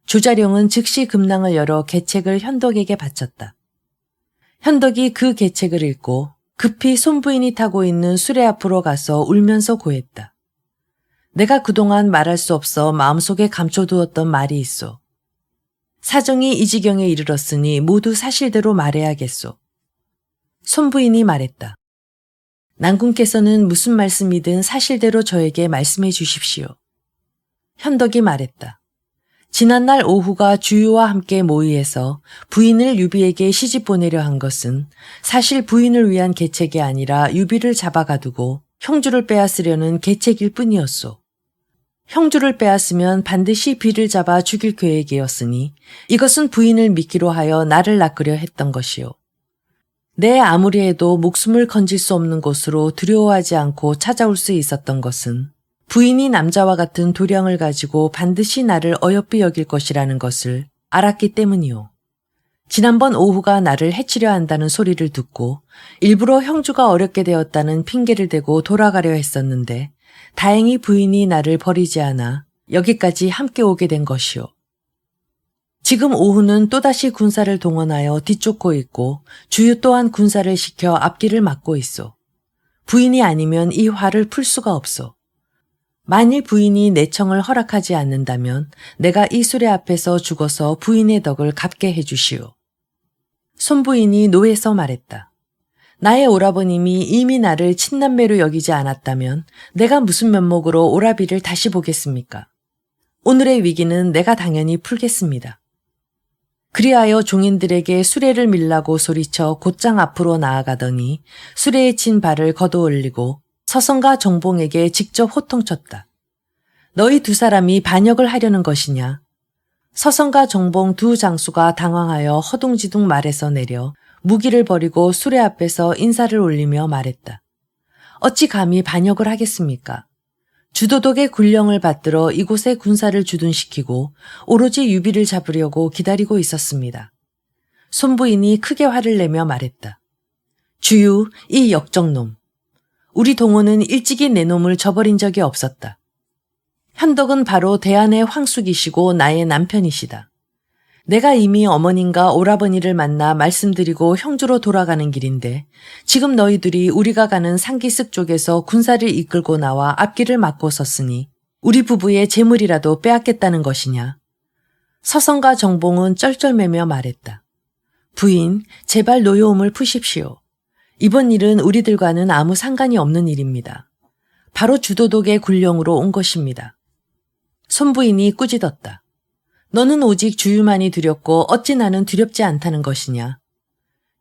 조자룡은 즉시 금낭을 열어 계책을 현덕에게 바쳤다. 현덕이 그 계책을 읽고 급히 손부인이 타고 있는 수레 앞으로 가서 울면서 고했다. 내가 그동안 말할 수 없어 마음속에 감춰두었던 말이 있소. 사정이 이 지경에 이르렀으니 모두 사실대로 말해야겠소. 손부인이 말했다. 난군께서는 무슨 말씀이든 사실대로 저에게 말씀해 주십시오. 현덕이 말했다. 지난날 오후가 주유와 함께 모의해서 부인을 유비에게 시집 보내려 한 것은 사실 부인을 위한 계책이 아니라 유비를 잡아가두고 형주를 빼앗으려는 계책일 뿐이었소. 형주를 빼앗으면 반드시 비를 잡아 죽일 계획이었으니 이것은 부인을 믿기로 하여 나를 낚으려 했던 것이요. 내 아무리 해도 목숨을 건질 수 없는 곳으로 두려워하지 않고 찾아올 수 있었던 것은 부인이 남자와 같은 도량을 가지고 반드시 나를 어여삐 여길 것이라는 것을 알았기 때문이요. 지난번 오후가 나를 해치려 한다는 소리를 듣고 일부러 형주가 어렵게 되었다는 핑계를 대고 돌아가려 했었는데 다행히 부인이 나를 버리지 않아 여기까지 함께 오게 된 것이요. 지금 오후는 또다시 군사를 동원하여 뒤쫓고 있고 주유 또한 군사를 시켜 앞길을 막고 있소. 부인이 아니면 이 화를 풀 수가 없소. 만일 부인이 내 청을 허락하지 않는다면 내가 이 수레 앞에서 죽어서 부인의 덕을 갚게 해주시오. 손부인이 노해서 말했다. 나의 오라버님이 이미 나를 친남매로 여기지 않았다면 내가 무슨 면목으로 오라비를 다시 보겠습니까? 오늘의 위기는 내가 당연히 풀겠습니다. 그리하여 종인들에게 수레를 밀라고 소리쳐 곧장 앞으로 나아가더니 수레에 친 발을 걷어올리고 서성과 정봉에게 직접 호통쳤다. 너희 두 사람이 반역을 하려는 것이냐? 서성과 정봉 두 장수가 당황하여 허둥지둥 말에서 내려 무기를 버리고 수레 앞에서 인사를 올리며 말했다. 어찌 감히 반역을 하겠습니까? 주도독의 군령을 받들어 이곳에 군사를 주둔시키고 오로지 유비를 잡으려고 기다리고 있었습니다. 손부인이 크게 화를 내며 말했다. 주유, 이 역적놈. 우리 동호는 일찍이 내 놈을 저버린 적이 없었다. 현덕은 바로 대안의 황숙이시고 나의 남편이시다. 내가 이미 어머님과 오라버니를 만나 말씀드리고 형주로 돌아가는 길인데 지금 너희들이 우리가 가는 상기슭 쪽에서 군사를 이끌고 나와 앞길을 막고 섰으니 우리 부부의 재물이라도 빼앗겠다는 것이냐. 서성과 정봉은 쩔쩔매며 말했다. 부인, 제발 노여움을 푸십시오. 이번 일은 우리들과는 아무 상관이 없는 일입니다. 바로 주도독의 군령으로 온 것입니다. 손부인이 꾸짖었다. 너는 오직 주유만이 두렵고 어찌 나는 두렵지 않다는 것이냐.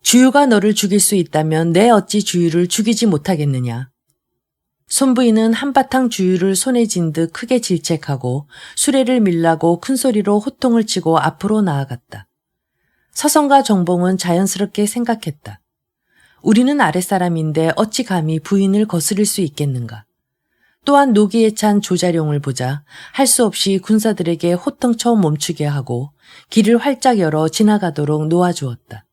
주유가 너를 죽일 수 있다면 내 어찌 주유를 죽이지 못하겠느냐. 손부인은 한바탕 주유를 손에 쥔 듯 크게 질책하고 수레를 밀라고 큰소리로 호통을 치고 앞으로 나아갔다. 서성과 정봉은 자연스럽게 생각했다. 우리는 아랫사람인데 어찌 감히 부인을 거스릴 수 있겠는가. 또한 노기에 찬 조자룡을 보자 할 수 없이 군사들에게 호통쳐 멈추게 하고 길을 활짝 열어 지나가도록 놓아주었다.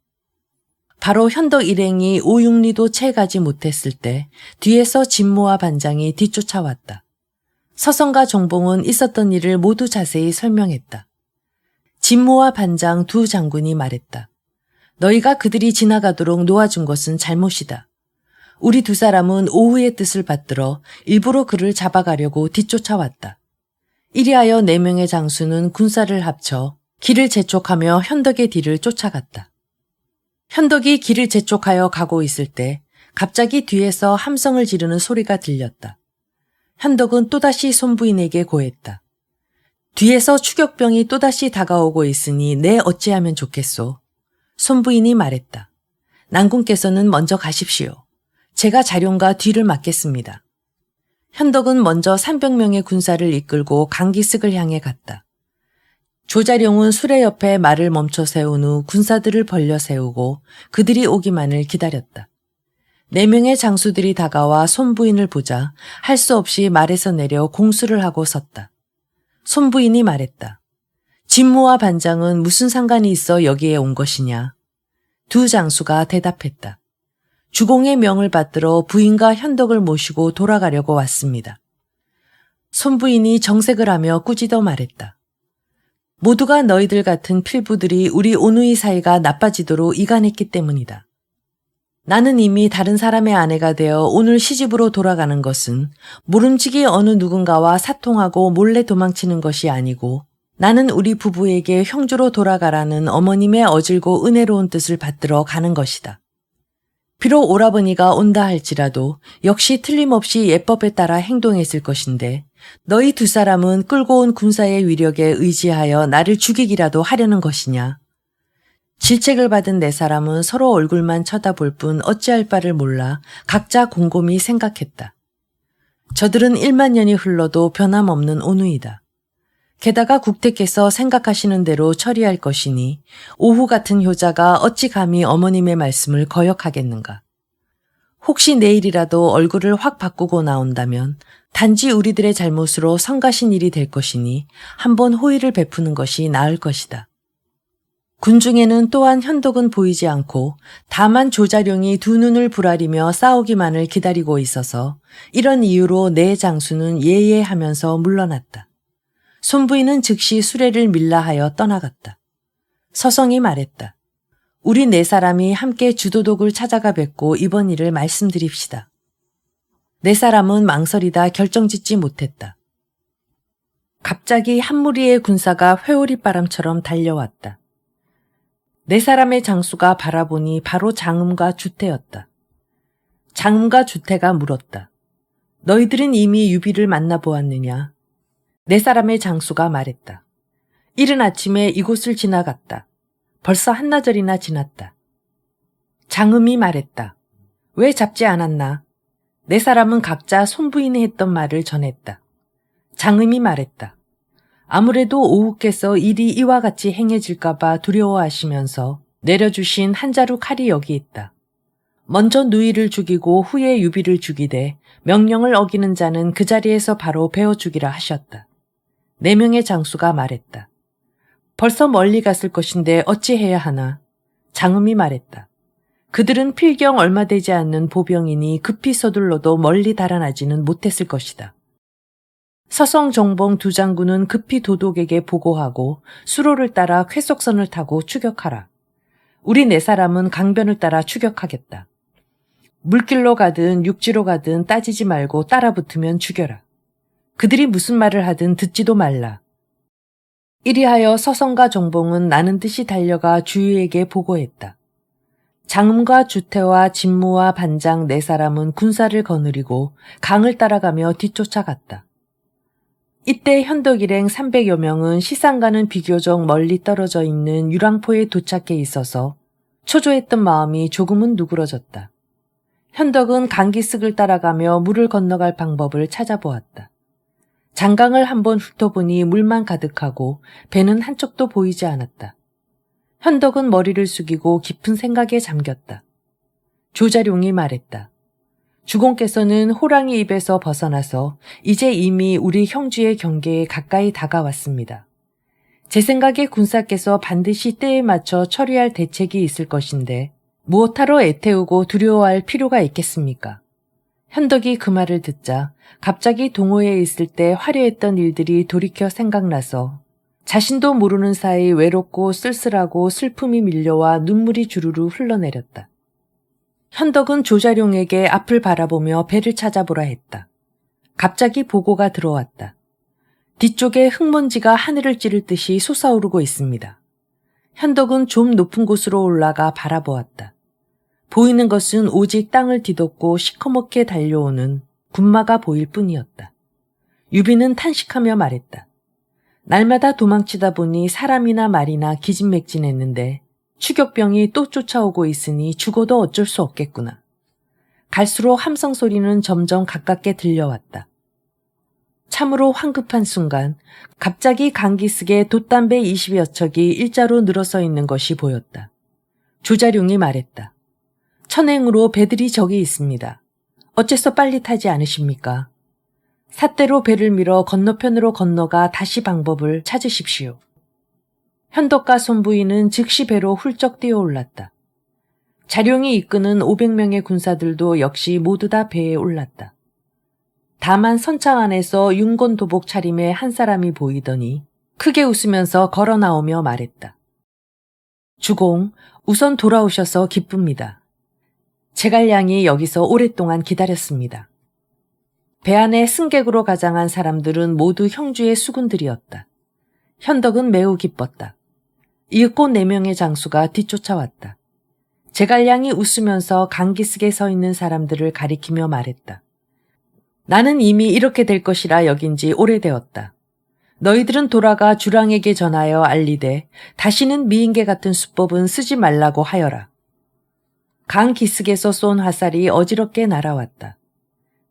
바로 현덕 일행이 5-6리도 채 가지 못했을 때 뒤에서 진모와 반장이 뒤쫓아왔다. 서성과 정봉은 있었던 일을 모두 자세히 설명했다. 진모와 반장 두 장군이 말했다. 너희가 그들이 지나가도록 놓아준 것은 잘못이다. 우리 두 사람은 오후의 뜻을 받들어 일부러 그를 잡아가려고 뒤쫓아왔다. 이리하여 4명의 장수는 군사를 합쳐 길을 재촉하며 현덕의 뒤를 쫓아갔다. 현덕이 길을 재촉하여 가고 있을 때 갑자기 뒤에서 함성을 지르는 소리가 들렸다. 현덕은 또다시 손부인에게 고했다. 뒤에서 추격병이 또다시 다가오고 있으니 내 어찌하면 좋겠소. 손부인이 말했다. 난군께서는 먼저 가십시오. 제가 자룡과 뒤를 맡겠습니다. 현덕은 먼저 300명의 군사를 이끌고 강기슭을 향해 갔다. 조자룡은 수레 옆에 말을 멈춰 세운 후 군사들을 벌려 세우고 그들이 오기만을 기다렸다. 4명의 장수들이 다가와 손부인을 보자 할 수 없이 말에서 내려 공수를 하고 섰다. 손부인이 말했다. 진모와 반장은 무슨 상관이 있어 여기에 온 것이냐. 두 장수가 대답했다. 주공의 명을 받들어 부인과 현덕을 모시고 돌아가려고 왔습니다. 손부인이 정색을 하며 꾸짖어 말했다. 모두가 너희들 같은 필부들이 우리 오누이 사이가 나빠지도록 이간했기 때문이다. 나는 이미 다른 사람의 아내가 되어 오늘 시집으로 돌아가는 것은 모름지기 어느 누군가와 사통하고 몰래 도망치는 것이 아니고 나는 우리 부부에게 형주로 돌아가라는 어머님의 어질고 은혜로운 뜻을 받들어 가는 것이다. 비록 오라버니가 온다 할지라도 역시 틀림없이 예법에 따라 행동했을 것인데 너희 두 사람은 끌고 온 군사의 위력에 의지하여 나를 죽이기라도 하려는 것이냐. 질책을 받은 4사람은 서로 얼굴만 쳐다볼 뿐 어찌할 바를 몰라 각자 곰곰이 생각했다. 저들은 1만 년이 흘러도 변함없는 오누이다. 게다가 국태께서 생각하시는 대로 처리할 것이니 오후 같은 효자가 어찌 감히 어머님의 말씀을 거역하겠는가. 혹시 내일이라도 얼굴을 확 바꾸고 나온다면 단지 우리들의 잘못으로 성가신 일이 될 것이니 한번 호의를 베푸는 것이 나을 것이다. 군중에는 또한 현덕은 보이지 않고 다만 조자룡이 두 눈을 부라리며 싸우기만을 기다리고 있어서 이런 이유로 4 장수는 예예하면서 물러났다. 손부인은 즉시 수레를 밀라 하여 떠나갔다. 서성이 말했다. 우리 4사람이 함께 주도독을 찾아가 뵙고 이번 일을 말씀드립시다. 4사람은 망설이다 결정짓지 못했다. 갑자기 한 무리의 군사가 회오리바람처럼 달려왔다. 4사람의 장수가 바라보니 바로 장음과 주태였다. 장음과 주태가 물었다. 너희들은 이미 유비를 만나보았느냐? 4사람의 장수가 말했다. 이른 아침에 이곳을 지나갔다. 벌써 한나절이나 지났다. 장음이 말했다. 왜 잡지 않았나? 4사람은 각자 손부인이 했던 말을 전했다. 장음이 말했다. 아무래도 오후께서 일이 이와 같이 행해질까봐 두려워하시면서 내려주신 한 자루 칼이 여기 있다. 먼저 누이를 죽이고 후에 유비를 죽이되 명령을 어기는 자는 그 자리에서 바로 베어 죽이라 하셨다. 4명의 장수가 말했다. 벌써 멀리 갔을 것인데 어찌해야 하나? 장음이 말했다. 그들은 필경 얼마 되지 않는 보병이니 급히 서둘러도 멀리 달아나지는 못했을 것이다. 서성 정봉 두 장군은 급히 도독에게 보고하고 수로를 따라 쾌속선을 타고 추격하라. 우리 4사람은 강변을 따라 추격하겠다. 물길로 가든 육지로 가든 따지지 말고 따라붙으면 죽여라. 그들이 무슨 말을 하든 듣지도 말라. 이리하여 서성과 정봉은 나는 듯이 달려가 주유에게 보고했다. 장음과 주태와 진무와 반장 4사람은 군사를 거느리고 강을 따라가며 뒤쫓아갔다. 이때 현덕일행 300여 명은 시상가는 비교적 멀리 떨어져 있는 유랑포에 도착해 있어서 초조했던 마음이 조금은 누그러졌다. 현덕은 강기슭을 따라가며 물을 건너갈 방법을 찾아보았다. 장강을 한번 훑어보니 물만 가득하고 배는 한쪽도 보이지 않았다. 현덕은 머리를 숙이고 깊은 생각에 잠겼다. 조자룡이 말했다. 주공께서는 호랑이 입에서 벗어나서 이제 이미 우리 형주의 경계에 가까이 다가왔습니다. 제 생각에 군사께서 반드시 때에 맞춰 처리할 대책이 있을 것인데 무엇하러 애태우고 두려워할 필요가 있겠습니까? 현덕이 그 말을 듣자 갑자기 동호회에 있을 때 화려했던 일들이 돌이켜 생각나서 자신도 모르는 사이 외롭고 쓸쓸하고 슬픔이 밀려와 눈물이 주르르 흘러내렸다. 현덕은 조자룡에게 앞을 바라보며 배를 찾아보라 했다. 갑자기 보고가 들어왔다. 뒤쪽에 흙먼지가 하늘을 찌를 듯이 솟아오르고 있습니다. 현덕은 좀 높은 곳으로 올라가 바라보았다. 보이는 것은 오직 땅을 뒤덮고 시커멓게 달려오는 군마가 보일 뿐이었다. 유비는 탄식하며 말했다. 날마다 도망치다 보니 사람이나 말이나 기진맥진했는데 추격병이 또 쫓아오고 있으니 죽어도 어쩔 수 없겠구나. 갈수록 함성 소리는 점점 가깝게 들려왔다. 참으로 황급한 순간 갑자기 강기슭에 돛담배 20여 척이 일자로 늘어서 있는 것이 보였다. 조자룡이 말했다. 천행으로 배들이 저기 있습니다. 어째서 빨리 타지 않으십니까? 삿대로 배를 밀어 건너편으로 건너가 다시 방법을 찾으십시오. 현덕과 손부인은 즉시 배로 훌쩍 뛰어올랐다. 자룡이 이끄는 500명의 군사들도 역시 모두 다 배에 올랐다. 다만 선창 안에서 윤곤도복 차림의 한 사람이 보이더니 크게 웃으면서 걸어 나오며 말했다. 주공, 우선 돌아오셔서 기쁩니다. 제갈량이 여기서 오랫동안 기다렸습니다. 배 안에 승객으로 가장한 사람들은 모두 형주의 수군들이었다. 현덕은 매우 기뻤다. 이윽고 4명의 장수가 뒤쫓아왔다. 제갈량이 웃으면서 강기슭에 서 있는 사람들을 가리키며 말했다. 나는 이미 이렇게 될 것이라 여긴 지 오래되었다. 너희들은 돌아가 주랑에게 전하여 알리되 다시는 미인계 같은 수법은 쓰지 말라고 하여라. 강 기슭에서 쏜 화살이 어지럽게 날아왔다.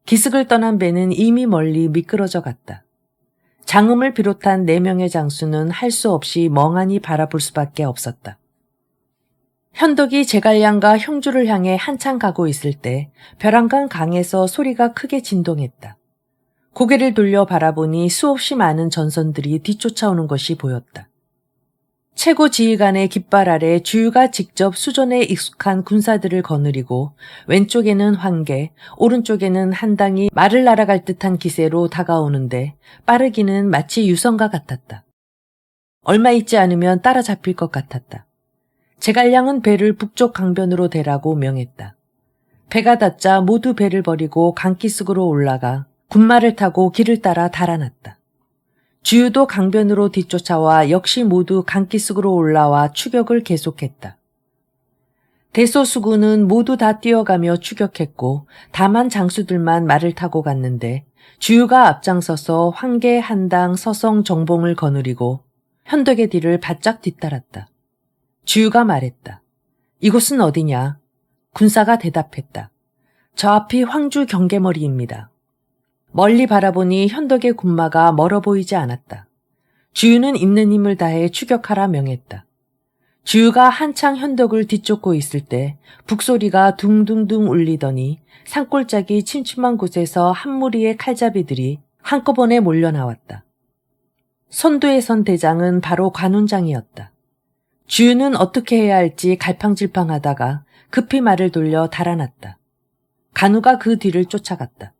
기슭을 떠난 배는 이미 멀리 미끄러져 갔다. 장음을 비롯한 4명의 장수는 할 수 없이 멍하니 바라볼 수밖에 없었다. 현덕이 제갈량과 형주를 향해 한참 가고 있을 때 벼랑간 강에서 소리가 크게 진동했다. 고개를 돌려 바라보니 수없이 많은 전선들이 뒤쫓아오는 것이 보였다. 최고 지휘관의 깃발 아래 주유가 직접 수전에 익숙한 군사들을 거느리고 왼쪽에는 황계, 오른쪽에는 한당이 말을 날아갈 듯한 기세로 다가오는데 빠르기는 마치 유성과 같았다. 얼마 있지 않으면 따라잡힐 것 같았다. 제갈량은 배를 북쪽 강변으로 대라고 명했다. 배가 닿자 모두 배를 버리고 강기슭으로 올라가 군마를 타고 길을 따라 달아났다. 주유도 강변으로 뒤쫓아와 역시 모두 강기슭으로 올라와 추격을 계속했다. 대소수군은 모두 다 뛰어가며 추격했고 다만 장수들만 말을 타고 갔는데 주유가 앞장서서 황계, 한당, 서성, 정봉을 거느리고 현덕의 뒤를 바짝 뒤따랐다. 주유가 말했다. 이곳은 어디냐? 군사가 대답했다. 저 앞이 황주 경계머리입니다. 멀리 바라보니 현덕의 군마가 멀어 보이지 않았다. 주유는 있는 힘을 다해 추격하라 명했다. 주유가 한창 현덕을 뒤쫓고 있을 때 북소리가 둥둥둥 울리더니 산골짜기 침침한 곳에서 한 무리의 칼잡이들이 한꺼번에 몰려 나왔다. 선두에 선 대장은 바로 관운장이었다. 주유는 어떻게 해야 할지 갈팡질팡하다가 급히 말을 돌려 달아났다. 간우가 그 뒤를 쫓아갔다.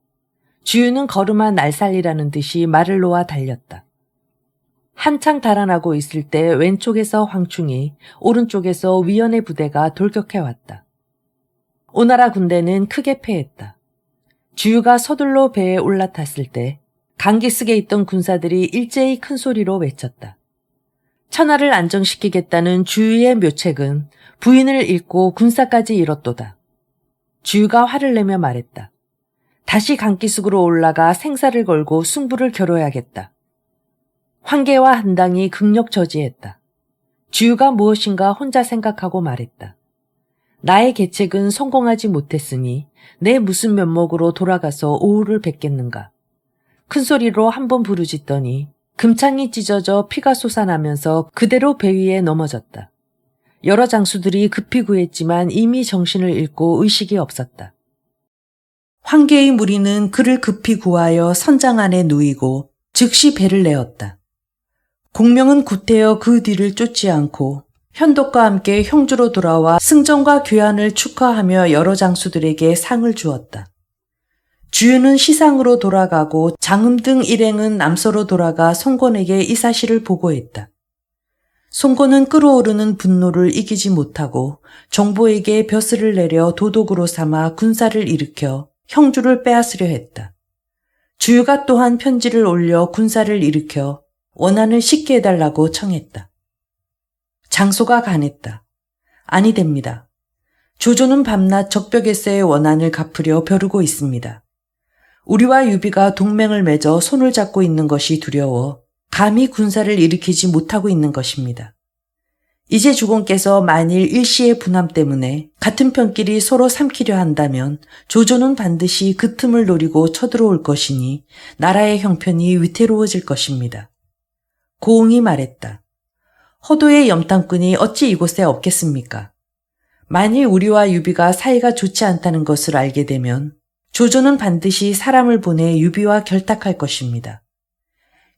주유는 걸음아 날살리라는 듯이 말을 놓아 달렸다. 한창 달아나고 있을 때 왼쪽에서 황충이, 오른쪽에서 위원의 부대가 돌격해왔다. 오나라 군대는 크게 패했다. 주유가 서둘러 배에 올라탔을 때 강기슭에 있던 군사들이 일제히 큰 소리로 외쳤다. 천하를 안정시키겠다는 주유의 묘책은 부인을 잃고 군사까지 잃었도다. 주유가 화를 내며 말했다. 다시 강기슭으로 올라가 생사를 걸고 승부를 겨뤄야겠다. 황계와 한당이 극력저지했다. 주유가 무엇인가 혼자 생각하고 말했다. 나의 계책은 성공하지 못했으니 내 무슨 면목으로 돌아가서 오후를 뵙겠는가. 큰 소리로 한번 부르짖더니 금창이 찢어져 피가 솟아나면서 그대로 배 위에 넘어졌다. 여러 장수들이 급히 구했지만 이미 정신을 잃고 의식이 없었다. 황계의 무리는 그를 급히 구하여 선장 안에 누이고 즉시 배를 내었다. 공명은 구태여 그 뒤를 쫓지 않고 현덕과 함께 형주로 돌아와 승전과 귀환을 축하하며 여러 장수들에게 상을 주었다. 주유는 시상으로 돌아가고 장음등 일행은 남서로 돌아가 송건에게 이 사실을 보고했다. 송건은 끓어오르는 분노를 이기지 못하고 정보에게 벼슬을 내려 도독으로 삼아 군사를 일으켜 형주를 빼앗으려 했다. 주유가 또한 편지를 올려 군사를 일으켜 원한을 쉽게 해달라고 청했다. 장소가 간했다. 아니 됩니다. 조조는 밤낮 적벽에서의 원한을 갚으려 벼르고 있습니다. 우리와 유비가 동맹을 맺어 손을 잡고 있는 것이 두려워 감히 군사를 일으키지 못하고 있는 것입니다. 이제 주공께서 만일 일시의 분함 때문에 같은 편끼리 서로 삼키려 한다면 조조는 반드시 그 틈을 노리고 쳐들어올 것이니 나라의 형편이 위태로워질 것입니다. 고응이 말했다. 허도의 염탐꾼이 어찌 이곳에 없겠습니까? 만일 우리와 유비가 사이가 좋지 않다는 것을 알게 되면 조조는 반드시 사람을 보내 유비와 결탁할 것입니다.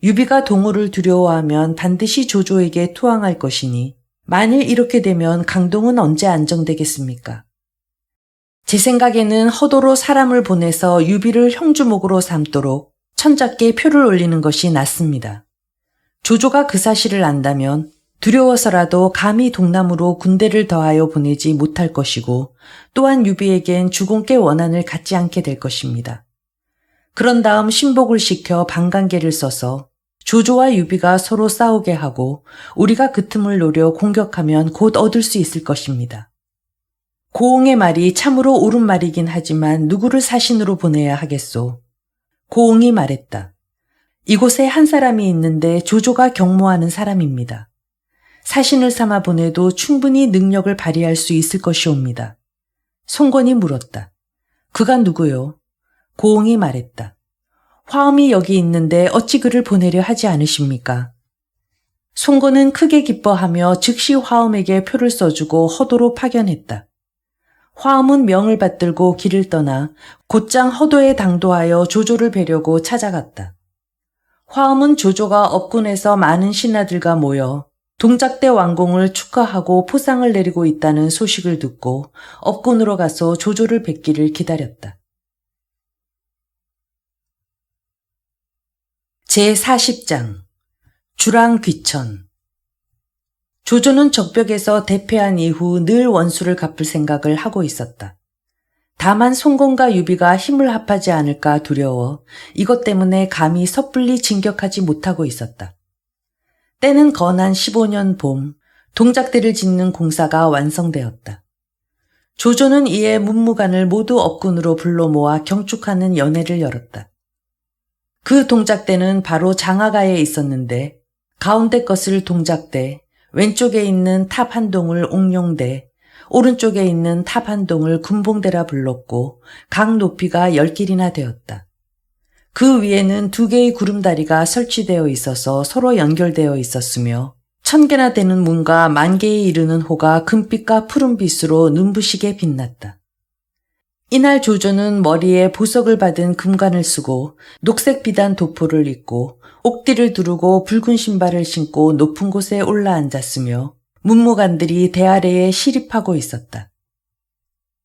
유비가 동호를 두려워하면 반드시 조조에게 투항할 것이니 만일 이렇게 되면 강동은 언제 안정되겠습니까? 제 생각에는 허도로 사람을 보내서 유비를 형주목으로 삼도록 천작게 표를 올리는 것이 낫습니다. 조조가 그 사실을 안다면 두려워서라도 감히 동남으로 군대를 더하여 보내지 못할 것이고 또한 유비에겐 주공께 원한을 갖지 않게 될 것입니다. 그런 다음 신복을 시켜 반관계를 써서 조조와 유비가 서로 싸우게 하고 우리가 그 틈을 노려 공격하면 곧 얻을 수 있을 것입니다. 고응의 말이 참으로 옳은 말이긴 하지만 누구를 사신으로 보내야 하겠소? 고응이 말했다. 이곳에 한 사람이 있는데 조조가 경모하는 사람입니다. 사신을 삼아 보내도 충분히 능력을 발휘할 수 있을 것이옵니다. 송건이 물었다. 그가 누구요? 고응이 말했다. 화엄이 여기 있는데 어찌 그를 보내려 하지 않으십니까? 송건은 크게 기뻐하며 즉시 화엄에게 표를 써주고 허도로 파견했다. 화엄은 명을 받들고 길을 떠나 곧장 허도에 당도하여 조조를 뵈려고 찾아갔다. 화엄은 조조가 업군에서 많은 신하들과 모여 동작대 왕공을 축하하고 포상을 내리고 있다는 소식을 듣고 업군으로 가서 조조를 뵙기를 기다렸다. 제40장 주랑귀천. 조조는 적벽에서 대패한 이후 늘 원수를 갚을 생각을 하고 있었다. 다만 송건과 유비가 힘을 합하지 않을까 두려워 이것 때문에 감히 섣불리 진격하지 못하고 있었다. 때는 건한 15년 봄, 동작대를 짓는 공사가 완성되었다. 조조는 이에 문무관을 모두 업군으로 불러 모아 경축하는 연회를 열었다. 그 동작대는 바로 장하가에 있었는데 가운데 것을 동작대, 왼쪽에 있는 탑 한 동을 옥룡대, 오른쪽에 있는 탑 한 동을 군봉대라 불렀고 각 높이가 10길이나 되었다. 그 위에는 2개의 구름다리가 설치되어 있어서 서로 연결되어 있었으며 1000개나 되는 문과 10,000개에 이르는 호가 금빛과 푸른빛으로 눈부시게 빛났다. 이날 조조는 머리에 보석을 받은 금관을 쓰고 녹색 비단 도포를 입고 옥띠를 두르고 붉은 신발을 신고 높은 곳에 올라앉았으며 문무관들이 대아래에 시립하고 있었다.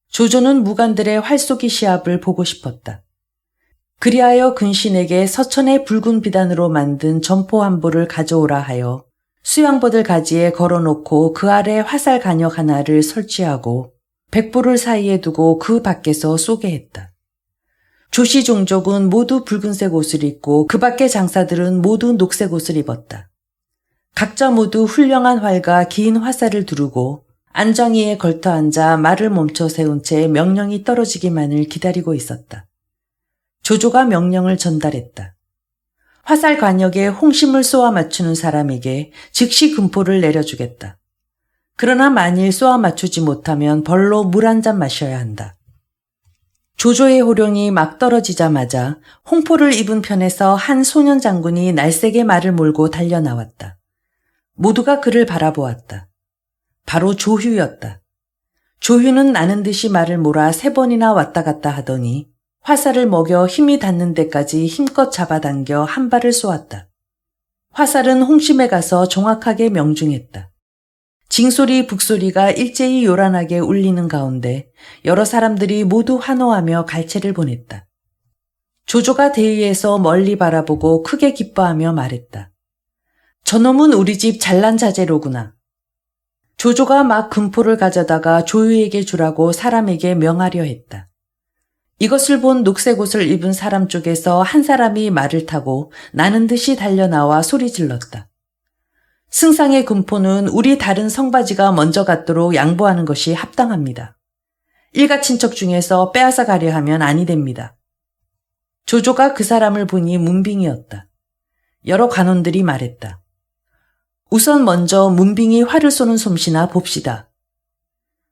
조조는 무관들의 활쏘기 시합을 보고 싶었다. 그리하여 근신에게 서천의 붉은 비단으로 만든 점포 한 보를 가져오라 하여 수양버들 가지에 걸어놓고 그 아래 화살 간역 하나를 설치하고 백보를 사이에 두고 그 밖에서 쏘게 했다. 조씨 종족은 모두 붉은색 옷을 입고 그 밖의 장사들은 모두 녹색 옷을 입었다. 각자 모두 훌륭한 활과 긴 화살을 두르고 안장위에 걸터 앉아 말을 멈춰 세운 채 명령이 떨어지기만을 기다리고 있었다. 조조가 명령을 전달했다. 화살 관역에 홍심을 쏘아 맞추는 사람에게 즉시 금포를 내려주겠다. 그러나 만일 쏘아 맞추지 못하면 벌로 물 한 잔 마셔야 한다. 조조의 호령이 막 떨어지자마자 홍포를 입은 편에서 한 소년 장군이 날쌔게 말을 몰고 달려나왔다. 모두가 그를 바라보았다. 바로 조휴였다. 조휴는 나는 듯이 말을 몰아 3번이나 왔다 갔다 하더니 화살을 먹여 힘이 닿는 데까지 힘껏 잡아당겨 한 발을 쏘았다. 화살은 홍심에 가서 정확하게 명중했다. 징소리 북소리가 일제히 요란하게 울리는 가운데 여러 사람들이 모두 환호하며 갈채를 보냈다. 조조가 대위에서 멀리 바라보고 크게 기뻐하며 말했다. 저놈은 우리 집 잘난 자재로구나. 조조가 막 금포를 가져다가 조유에게 주라고 사람에게 명하려 했다. 이것을 본 녹색 옷을 입은 사람 쪽에서 한 사람이 말을 타고 나는 듯이 달려나와 소리 질렀다. 승상의 금포는 우리 다른 성바지가 먼저 갖도록 양보하는 것이 합당합니다. 일가 친척 중에서 빼앗아 가려 하면 아니 됩니다. 조조가 그 사람을 보니 문빙이었다. 여러 관원들이 말했다. 우선 먼저 문빙이 활을 쏘는 솜씨나 봅시다.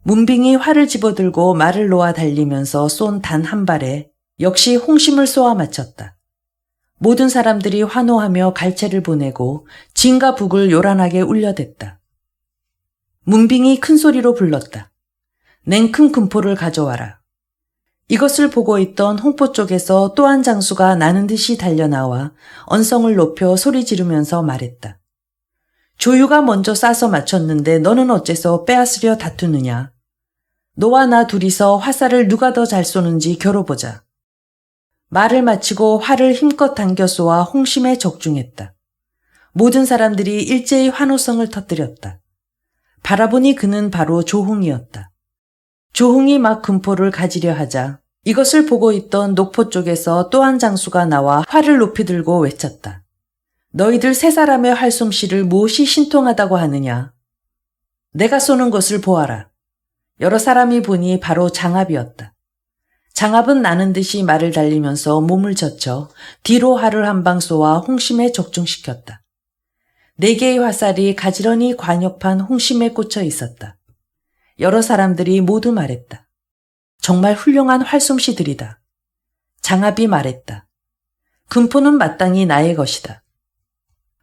문빙이 활을 집어들고 말을 놓아 달리면서 쏜 단 한 발에 역시 홍심을 쏘아 맞췄다. 모든 사람들이 환호하며 갈채를 보내고 진과 북을 요란하게 울려댔다. 문빙이 큰 소리로 불렀다. 냉큼 금포를 가져와라. 이것을 보고 있던 홍포 쪽에서 또 한 장수가 나는 듯이 달려나와 언성을 높여 소리 지르면서 말했다. 조유가 먼저 쏴서 맞췄는데 너는 어째서 빼앗으려 다투느냐. 너와 나 둘이서 화살을 누가 더 잘 쏘는지 겨뤄보자. 말을 마치고 활을 힘껏 당겨 쏘아 홍심에 적중했다. 모든 사람들이 일제히 환호성을 터뜨렸다. 바라보니 그는 바로 조홍이었다. 조홍이 막 금포를 가지려 하자 이것을 보고 있던 녹포 쪽에서 또 한 장수가 나와 활을 높이 들고 외쳤다. 너희들 3사람의 활솜씨를 무엇이 신통하다고 하느냐. 내가 쏘는 것을 보아라. 여러 사람이 보니 바로 장압이었다. 장압은 나는 듯이 말을 달리면서 몸을 젖혀 뒤로 활을 한 방 쏘아 홍심에 적중시켰다. 4개의 화살이 가지런히 관역판 홍심에 꽂혀 있었다. 여러 사람들이 모두 말했다. 정말 훌륭한 활솜씨들이다. 장압이 말했다. 금포는 마땅히 나의 것이다.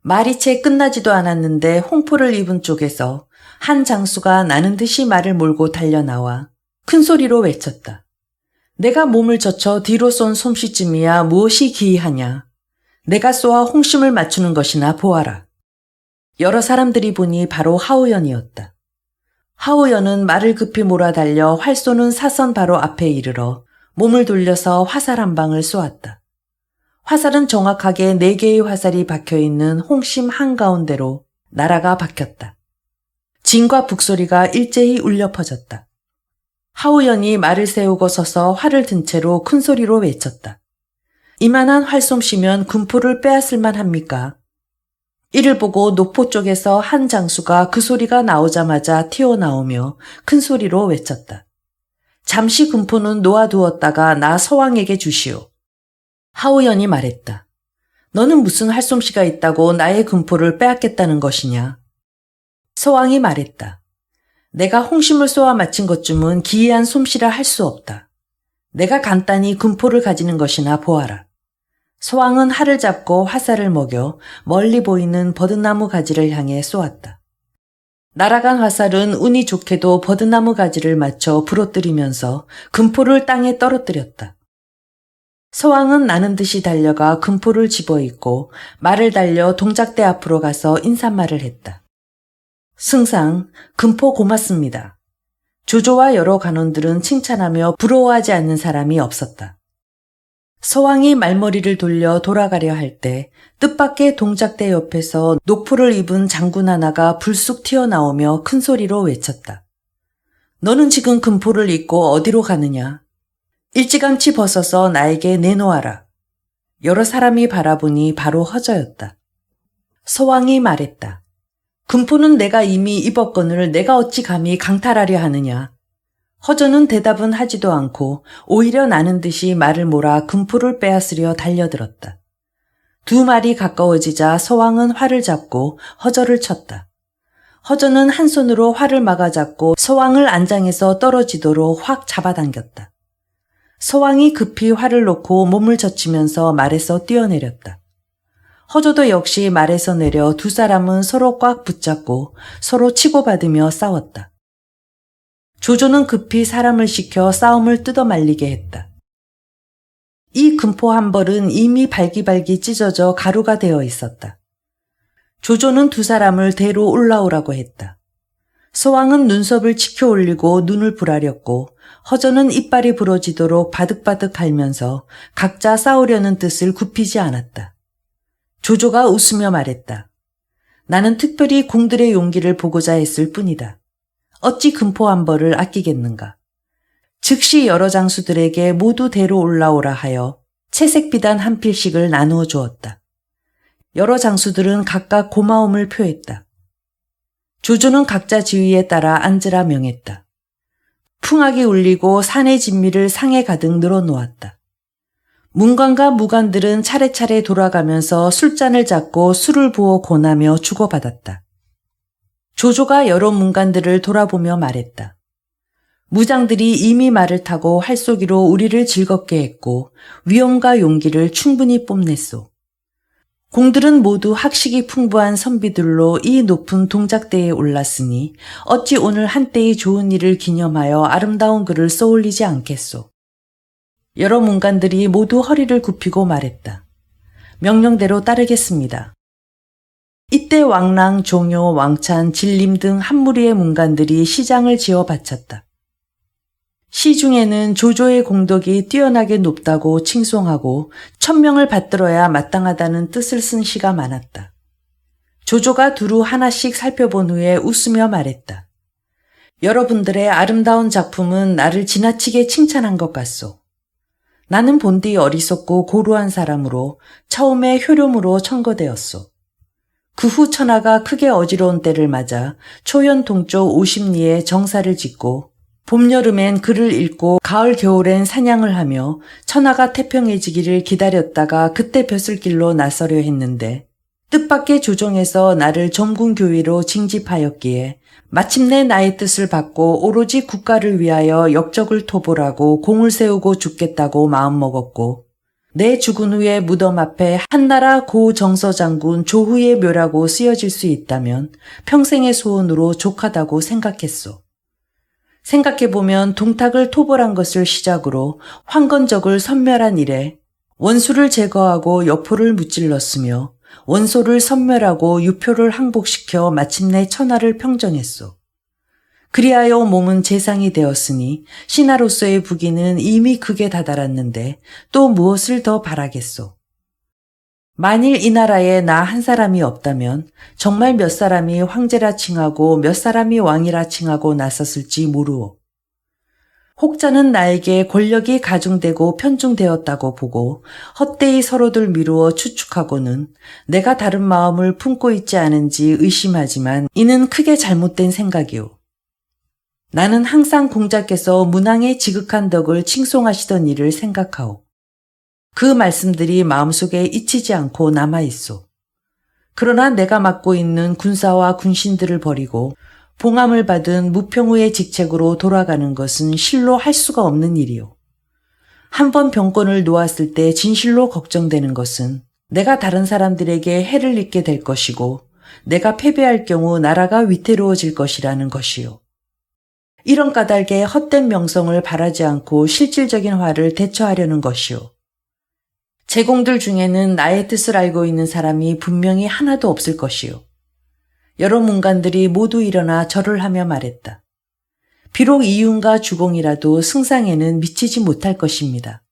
말이 채 끝나지도 않았는데 홍포를 입은 쪽에서 한 장수가 나는 듯이 말을 몰고 달려나와 큰 소리로 외쳤다. 내가 몸을 젖혀 뒤로 쏜 솜씨쯤이야 무엇이 기이하냐. 내가 쏘아 홍심을 맞추는 것이나 보아라. 여러 사람들이 보니 바로 하우연이었다. 하우연은 말을 급히 몰아달려 활 쏘는 사선 바로 앞에 이르러 몸을 돌려서 화살 한 방을 쏘았다. 화살은 정확하게 4개의 화살이 박혀있는 홍심 한가운데로 날아가 박혔다. 진과 북소리가 일제히 울려 퍼졌다. 하우연이 말을 세우고 서서 활을 든 채로 큰 소리로 외쳤다. 이만한 활솜씨면 금포를 빼앗을만 합니까? 이를 보고 노포 쪽에서 한 장수가 그 소리가 나오자마자 튀어나오며 큰 소리로 외쳤다. 잠시 금포는 놓아두었다가 나 서왕에게 주시오. 하우연이 말했다. 너는 무슨 활솜씨가 있다고 나의 금포를 빼앗겠다는 것이냐? 서왕이 말했다. 내가 홍심을 쏘아 맞힌 것쯤은 기이한 솜씨라 할 수 없다. 내가 간단히 금포를 가지는 것이나 보아라. 서왕은 활을 잡고 화살을 먹여 멀리 보이는 버드나무 가지를 향해 쏘았다. 날아간 화살은 운이 좋게도 버드나무 가지를 맞춰 부러뜨리면서 금포를 땅에 떨어뜨렸다. 서왕은 나는 듯이 달려가 금포를 집어입고 말을 달려 동작대 앞으로 가서 인사말을 했다. 승상, 금포 고맙습니다. 조조와 여러 간원들은 칭찬하며 부러워하지 않는 사람이 없었다. 서왕이 말머리를 돌려 돌아가려 할 때 뜻밖의 동작대 옆에서 녹포를 입은 장군 하나가 불쑥 튀어나오며 큰 소리로 외쳤다. 너는 지금 금포를 입고 어디로 가느냐? 일찌감치 벗어서 나에게 내놓아라. 여러 사람이 바라보니 바로 허저였다. 서왕이 말했다. 금포는 내가 이미 입었거늘 내가 어찌 감히 강탈하려 하느냐. 허저는 대답은 하지도 않고 오히려 나는 듯이 말을 몰아 금포를 빼앗으려 달려들었다. 두 말이 가까워지자 서왕은 활을 잡고 허저를 쳤다. 허저는 한 손으로 활을 막아잡고 서왕을 안장에서 떨어지도록 확 잡아당겼다. 서왕이 급히 활을 놓고 몸을 젖히면서 말에서 뛰어내렸다. 허저도 역시 말에서 내려 두 사람은 서로 꽉 붙잡고 서로 치고받으며 싸웠다. 조조는 급히 사람을 시켜 싸움을 뜯어말리게 했다. 이 금포 한 벌은 이미 발기발기 찢어져 가루가 되어 있었다. 조조는 두 사람을 대로 올라오라고 했다. 서왕은 눈썹을 치켜 올리고 눈을 부라렸고 허저는 이빨이 부러지도록 바득바득 갈면서 각자 싸우려는 뜻을 굽히지 않았다. 조조가 웃으며 말했다. 나는 특별히 공들의 용기를 보고자 했을 뿐이다. 어찌 금포 한 벌을 아끼겠는가. 즉시 여러 장수들에게 모두 대로 올라오라 하여 채색 비단 한 필씩을 나누어 주었다. 여러 장수들은 각각 고마움을 표했다. 조조는 각자 지위에 따라 앉으라 명했다. 풍악이 울리고 산의 진미를 상에 가득 늘어놓았다. 문관과 무관들은 차례차례 돌아가면서 술잔을 잡고 술을 부어 권하며 주고받았다. 조조가 여러 문관들을 돌아보며 말했다. 무장들이 이미 말을 타고 활쏘기로 우리를 즐겁게 했고 위엄과 용기를 충분히 뽐냈소. 공들은 모두 학식이 풍부한 선비들로 이 높은 동작대에 올랐으니 어찌 오늘 한때의 좋은 일을 기념하여 아름다운 글을 써올리지 않겠소. 여러 문관들이 모두 허리를 굽히고 말했다. 명령대로 따르겠습니다. 이때 왕랑, 종효, 왕찬, 진림 등 한 무리의 문관들이 시장을 지어 바쳤다. 시중에는 조조의 공덕이 뛰어나게 높다고 칭송하고 1000명을 받들어야 마땅하다는 뜻을 쓴 시가 많았다. 조조가 두루 하나씩 살펴본 후에 웃으며 말했다. 여러분들의 아름다운 작품은 나를 지나치게 칭찬한 것 같소. 나는 본디 어리석고 고루한 사람으로 처음에 효lum으로 천거되었소. 그 후 천하가 크게 어지러운 때를 맞아 초연 동쪽 50리에 정사를 짓고 봄 여름엔 글을 읽고 가을 겨울엔 사냥을 하며 천하가 태평해지기를 기다렸다가 그때 벼슬길로 나서려 했는데 뜻밖의 조정에서 나를 점군교위로 징집하였기에 마침내 나의 뜻을 받고 오로지 국가를 위하여 역적을 토벌하고 공을 세우고 죽겠다고 마음먹었고 내 죽은 후에 무덤 앞에 한나라 고 정서장군 조후의 묘라고 쓰여질 수 있다면 평생의 소원으로 족하다고 생각했소. 생각해보면 동탁을 토벌한 것을 시작으로 황건적을 섬멸한 이래 원수를 제거하고 여포를 무찔렀으며 원소를 섬멸하고 유표를 항복시켜 마침내 천하를 평정했소. 그리하여 몸은 재상이 되었으니 신하로서의 부귀는 이미 극에 다다랐는데 또 무엇을 더 바라겠소. 만일 이 나라에 나 한 사람이 없다면 정말 몇 사람이 황제라 칭하고 몇 사람이 왕이라 칭하고 나섰을지 모르오. 혹자는 나에게 권력이 가중되고 편중되었다고 보고 헛되이 서로들 미루어 추측하고는 내가 다른 마음을 품고 있지 않은지 의심하지만 이는 크게 잘못된 생각이오. 나는 항상 공자께서 문왕의 지극한 덕을 칭송하시던 일을 생각하오. 그 말씀들이 마음속에 잊히지 않고 남아있소. 그러나 내가 맡고 있는 군사와 군신들을 버리고 봉함을 받은 무평우의 직책으로 돌아가는 것은 실로 할 수가 없는 일이오. 한번 병권을 놓았을 때 진실로 걱정되는 것은 내가 다른 사람들에게 해를 입게 될 것이고 내가 패배할 경우 나라가 위태로워질 것이라는 것이요. 이런 까닭에 헛된 명성을 바라지 않고 실질적인 화를 대처하려는 것이요. 제공들 중에는 나의 뜻을 알고 있는 사람이 분명히 하나도 없을 것이요. 여러 문관들이 모두 일어나 절을 하며 말했다. 비록 이윤과 주공이라도 승상에는 미치지 못할 것입니다.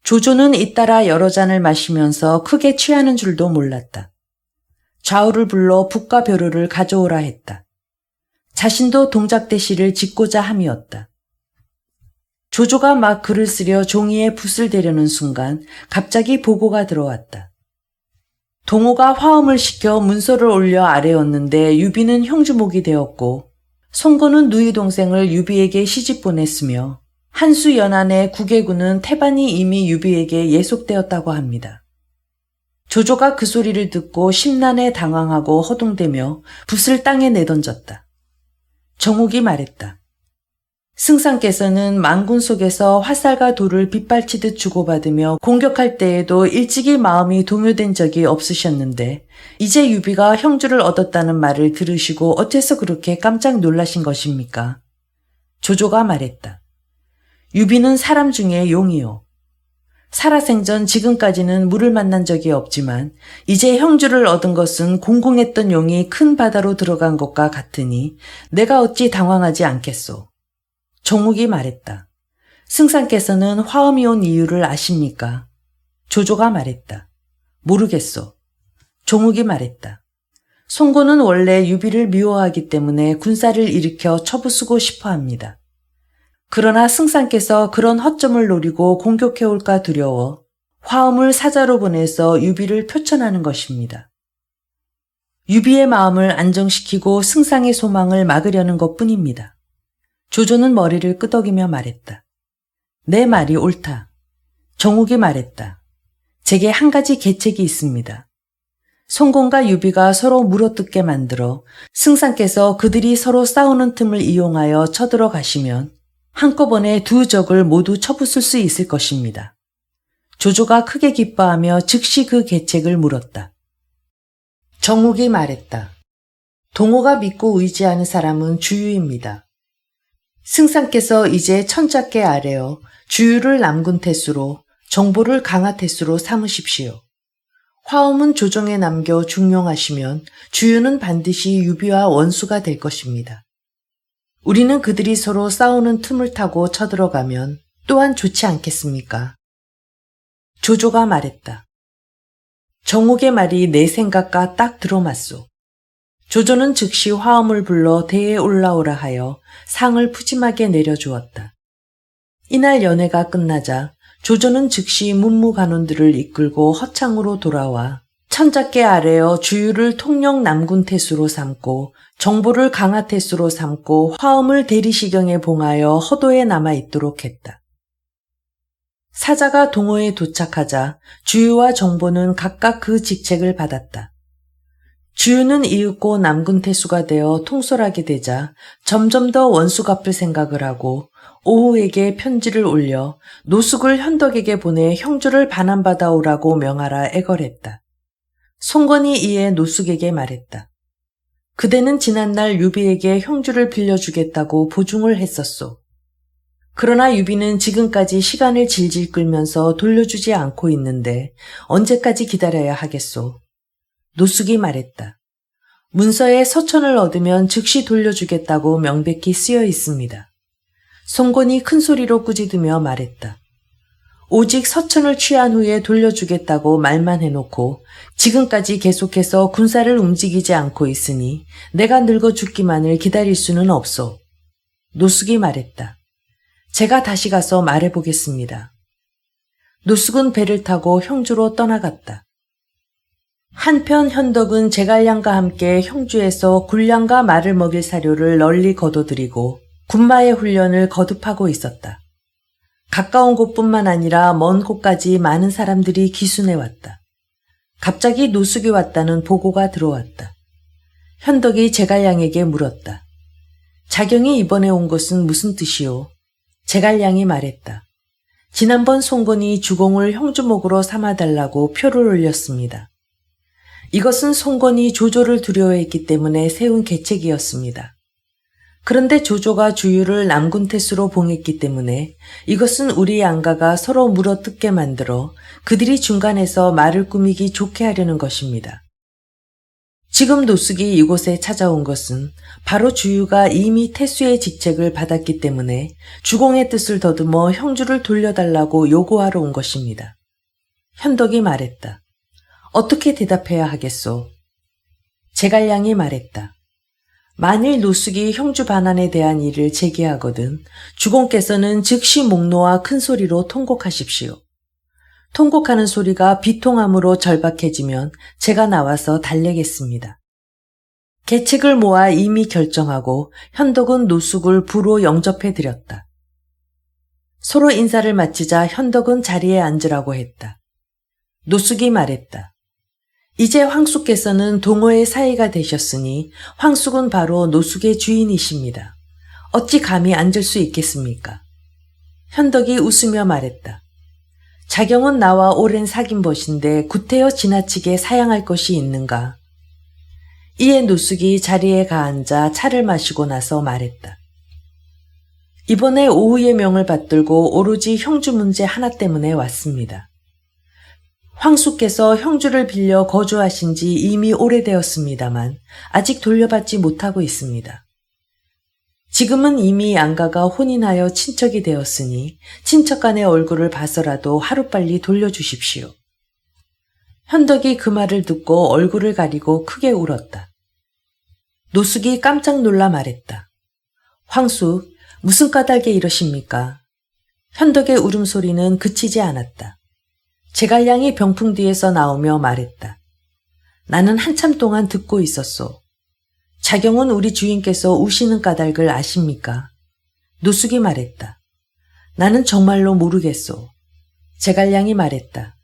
조조는 잇따라 여러 잔을 마시면서 크게 취하는 줄도 몰랐다. 좌우를 불러 붓과 벼루를 가져오라 했다. 자신도 동작대시를 짓고자 함이었다. 조조가 막 글을 쓰려 종이에 붓을 대려는 순간 갑자기 보고가 들어왔다. 동호가 화음을 시켜 문서를 올려 아래었는데 유비는 형주목이 되었고 송고는 누이 동생을 유비에게 시집 보냈으며 한수 연안의 구개군은 태반이 이미 유비에게 예속되었다고 합니다. 조조가 그 소리를 듣고 심란에 당황하고 허둥대며 붓을 땅에 내던졌다. 정욱이 말했다. 승상께서는 망군 속에서 화살과 돌을 빗발치듯 주고받으며 공격할 때에도 일찍이 마음이 동요된 적이 없으셨는데 이제 유비가 형주를 얻었다는 말을 들으시고 어째서 그렇게 깜짝 놀라신 것입니까? 조조가 말했다. 유비는 사람 중에 용이요. 살아생전 지금까지는 물을 만난 적이 없지만 이제 형주를 얻은 것은 공공했던 용이 큰 바다로 들어간 것과 같으니 내가 어찌 당황하지 않겠소. 정욱이 말했다. 승상께서는 화음이 온 이유를 아십니까? 조조가 말했다. 모르겠소. 정욱이 말했다. 송고는 원래 유비를 미워하기 때문에 군사를 일으켜 처부수고 싶어합니다. 그러나 승상께서 그런 허점을 노리고 공격해올까 두려워 화음을 사자로 보내서 유비를 표천하는 것입니다. 유비의 마음을 안정시키고 승상의 소망을 막으려는 것뿐입니다. 조조는 머리를 끄덕이며 말했다. 내 말이 옳다. 정욱이 말했다. 제게 한 가지 계책이 있습니다. 송공과 유비가 서로 물어뜯게 만들어 승상께서 그들이 서로 싸우는 틈을 이용하여 쳐들어가시면 한꺼번에 두 적을 모두 쳐부술 수 있을 것입니다. 조조가 크게 기뻐하며 즉시 그 계책을 물었다. 정욱이 말했다. 동호가 믿고 의지하는 사람은 주유입니다. 승상께서 이제 천자께 아래어 주유를 남군 태수로 정보를 강하 태수로 삼으십시오. 화음은 조정에 남겨 중용하시면 주유는 반드시 유비와 원수가 될 것입니다. 우리는 그들이 서로 싸우는 틈을 타고 쳐들어가면 또한 좋지 않겠습니까? 조조가 말했다. 정욱의 말이 내 생각과 딱 들어맞소. 조조는 즉시 화음을 불러 대에 올라오라 하여 상을 푸짐하게 내려주었다. 이날 연회가 끝나자 조조는 즉시 문무간원들을 이끌고 허창으로 돌아와 천자께 아래어 주유를 통영 남군 태수로 삼고 정보를 강하 태수로 삼고 화음을 대리시경에 봉하여 허도에 남아있도록 했다. 사자가 동호에 도착하자 주유와 정보는 각각 그 직책을 받았다. 주유는 이윽고 남군 태수가 되어 통솔하게 되자 점점 더 원수 갚을 생각을 하고 오후에게 편지를 올려 노숙을 현덕에게 보내 형주를 반환받아 오라고 명하라 애걸했다. 송건이 이에 노숙에게 말했다. 그대는 지난날 유비에게 형주를 빌려주겠다고 보증을 했었소. 그러나 유비는 지금까지 시간을 질질 끌면서 돌려주지 않고 있는데 언제까지 기다려야 하겠소? 노숙이 말했다. 문서에 서천을 얻으면 즉시 돌려주겠다고 명백히 쓰여 있습니다. 송건이 큰 소리로 꾸짖으며 말했다. 오직 서천을 취한 후에 돌려주겠다고 말만 해놓고 지금까지 계속해서 군사를 움직이지 않고 있으니 내가 늙어 죽기만을 기다릴 수는 없소. 노숙이 말했다. 제가 다시 가서 말해보겠습니다. 노숙은 배를 타고 형주로 떠나갔다. 한편 현덕은 제갈량과 함께 형주에서 굴량과 말을 먹일 사료를 널리 거둬들이고 군마의 훈련을 거듭하고 있었다. 가까운 곳뿐만 아니라 먼 곳까지 많은 사람들이 기순해왔다. 갑자기 노숙이 왔다는 보고가 들어왔다. 현덕이 제갈량에게 물었다. 자경이 이번에 온 것은 무슨 뜻이오? 제갈량이 말했다. 지난번 송건이 주공을 형주목으로 삼아달라고 표를 올렸습니다. 이것은 송건이 조조를 두려워했기 때문에 세운 계책이었습니다. 그런데 조조가 주유를 남군태수로 봉했기 때문에 이것은 우리 양가가 서로 물어뜯게 만들어 그들이 중간에서 말을 꾸미기 좋게 하려는 것입니다. 지금 노숙이 이곳에 찾아온 것은 바로 주유가 이미 태수의 직책을 받았기 때문에 주공의 뜻을 더듬어 형주를 돌려달라고 요구하러 온 것입니다. 현덕이 말했다. 어떻게 대답해야 하겠소? 제갈량이 말했다. 만일 노숙이 형주 반환에 대한 일을 제기하거든 주공께서는 즉시 목놓아 큰 소리로 통곡하십시오. 통곡하는 소리가 비통함으로 절박해지면 제가 나와서 달래겠습니다. 계책을 모아 이미 결정하고 현덕은 노숙을 부로 영접해드렸다. 서로 인사를 마치자 현덕은 자리에 앉으라고 했다. 노숙이 말했다. 이제 황숙께서는 동호의 사이가 되셨으니 황숙은 바로 노숙의 주인이십니다. 어찌 감히 앉을 수 있겠습니까? 현덕이 웃으며 말했다. 자경은 나와 오랜 사귄 벗인데 구태여 지나치게 사양할 것이 있는가? 이에 노숙이 자리에 가앉아 차를 마시고 나서 말했다. 이번에 오후의 명을 받들고 오로지 형주 문제 하나 때문에 왔습니다. 황숙께서 형주를 빌려 거주하신 지 이미 오래되었습니다만 아직 돌려받지 못하고 있습니다. 지금은 이미 양가가 혼인하여 친척이 되었으니 친척 간의 얼굴을 봐서라도 하루빨리 돌려주십시오. 현덕이 그 말을 듣고 얼굴을 가리고 크게 울었다. 노숙이 깜짝 놀라 말했다. 황숙, 무슨 까닭에 이러십니까? 현덕의 울음소리는 그치지 않았다. 제갈량이 병풍 뒤에서 나오며 말했다. 나는 한참 동안 듣고 있었소. 자경은 우리 주인께서 우시는 까닭을 아십니까? 노숙이 말했다. 나는 정말로 모르겠소. 제갈량이 말했다.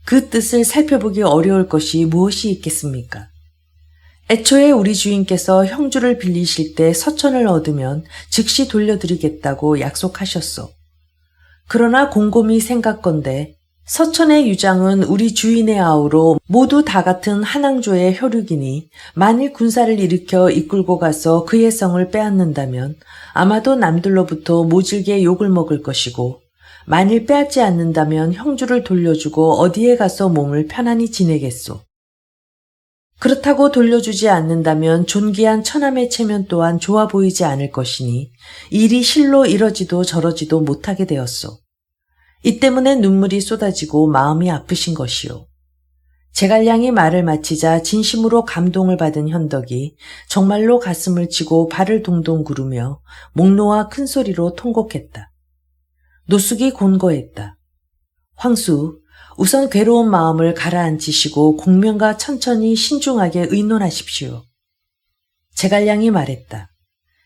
그 뜻을 살펴보기 어려울 것이 무엇이 있겠습니까? 애초에 우리 주인께서 형주를 빌리실 때 서천을 얻으면 즉시 돌려드리겠다고 약속하셨소. 그러나 곰곰이 생각건대 서천의 유장은 우리 주인의 아우로 모두 다 같은 한왕조의 혈육이니 만일 군사를 일으켜 이끌고 가서 그의 성을 빼앗는다면 아마도 남들로부터 모질게 욕을 먹을 것이고 만일 빼앗지 않는다면 형주를 돌려주고 어디에 가서 몸을 편안히 지내겠소. 그렇다고 돌려주지 않는다면 존귀한 처남의 체면 또한 좋아 보이지 않을 것이니 일이 실로 이러지도 저러지도 못하게 되었소. 이 때문에 눈물이 쏟아지고 마음이 아프신 것이요. 제갈량이 말을 마치자 진심으로 감동을 받은 현덕이 정말로 가슴을 치고 발을 동동 구르며 목 놓아 큰 소리로 통곡했다. 노숙이 곤고했다. 황수, 우선 괴로운 마음을 가라앉히시고 공명과 천천히 신중하게 의논하십시오. 제갈량이 말했다.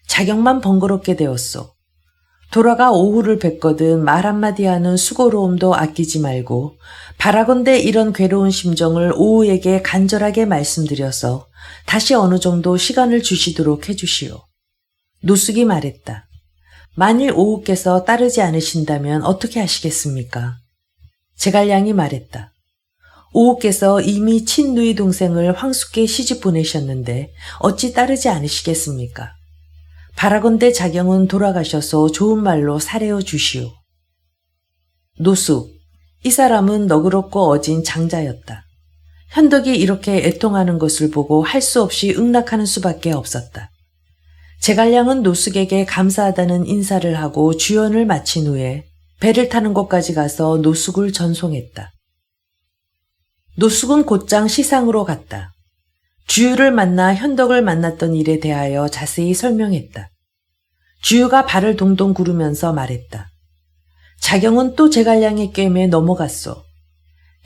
자경만 번거롭게 되었소. 돌아가 오후를 뵙거든 말 한마디 하는 수고로움도 아끼지 말고 바라건대 이런 괴로운 심정을 오후에게 간절하게 말씀드려서 다시 어느 정도 시간을 주시도록 해주시오. 노숙이 말했다. 만일 오후께서 따르지 않으신다면 어떻게 하시겠습니까? 제갈량이 말했다. 오후께서 이미 친누이 동생을 황숙께 시집 보내셨는데 어찌 따르지 않으시겠습니까? 바라건대 자경은 돌아가셔서 좋은 말로 사레어 주시오. 노숙, 이 사람은 너그럽고 어진 장자였다. 현덕이 이렇게 애통하는 것을 보고 할 수 없이 응낙하는 수밖에 없었다. 제갈량은 노숙에게 감사하다는 인사를 하고 주연을 마친 후에 배를 타는 곳까지 가서 노숙을 전송했다. 노숙은 곧장 시상으로 갔다. 주유를 만나 현덕을 만났던 일에 대하여 자세히 설명했다. 주유가 발을 동동 구르면서 말했다. 자경은 또 제갈량의 꿰매에 넘어갔소.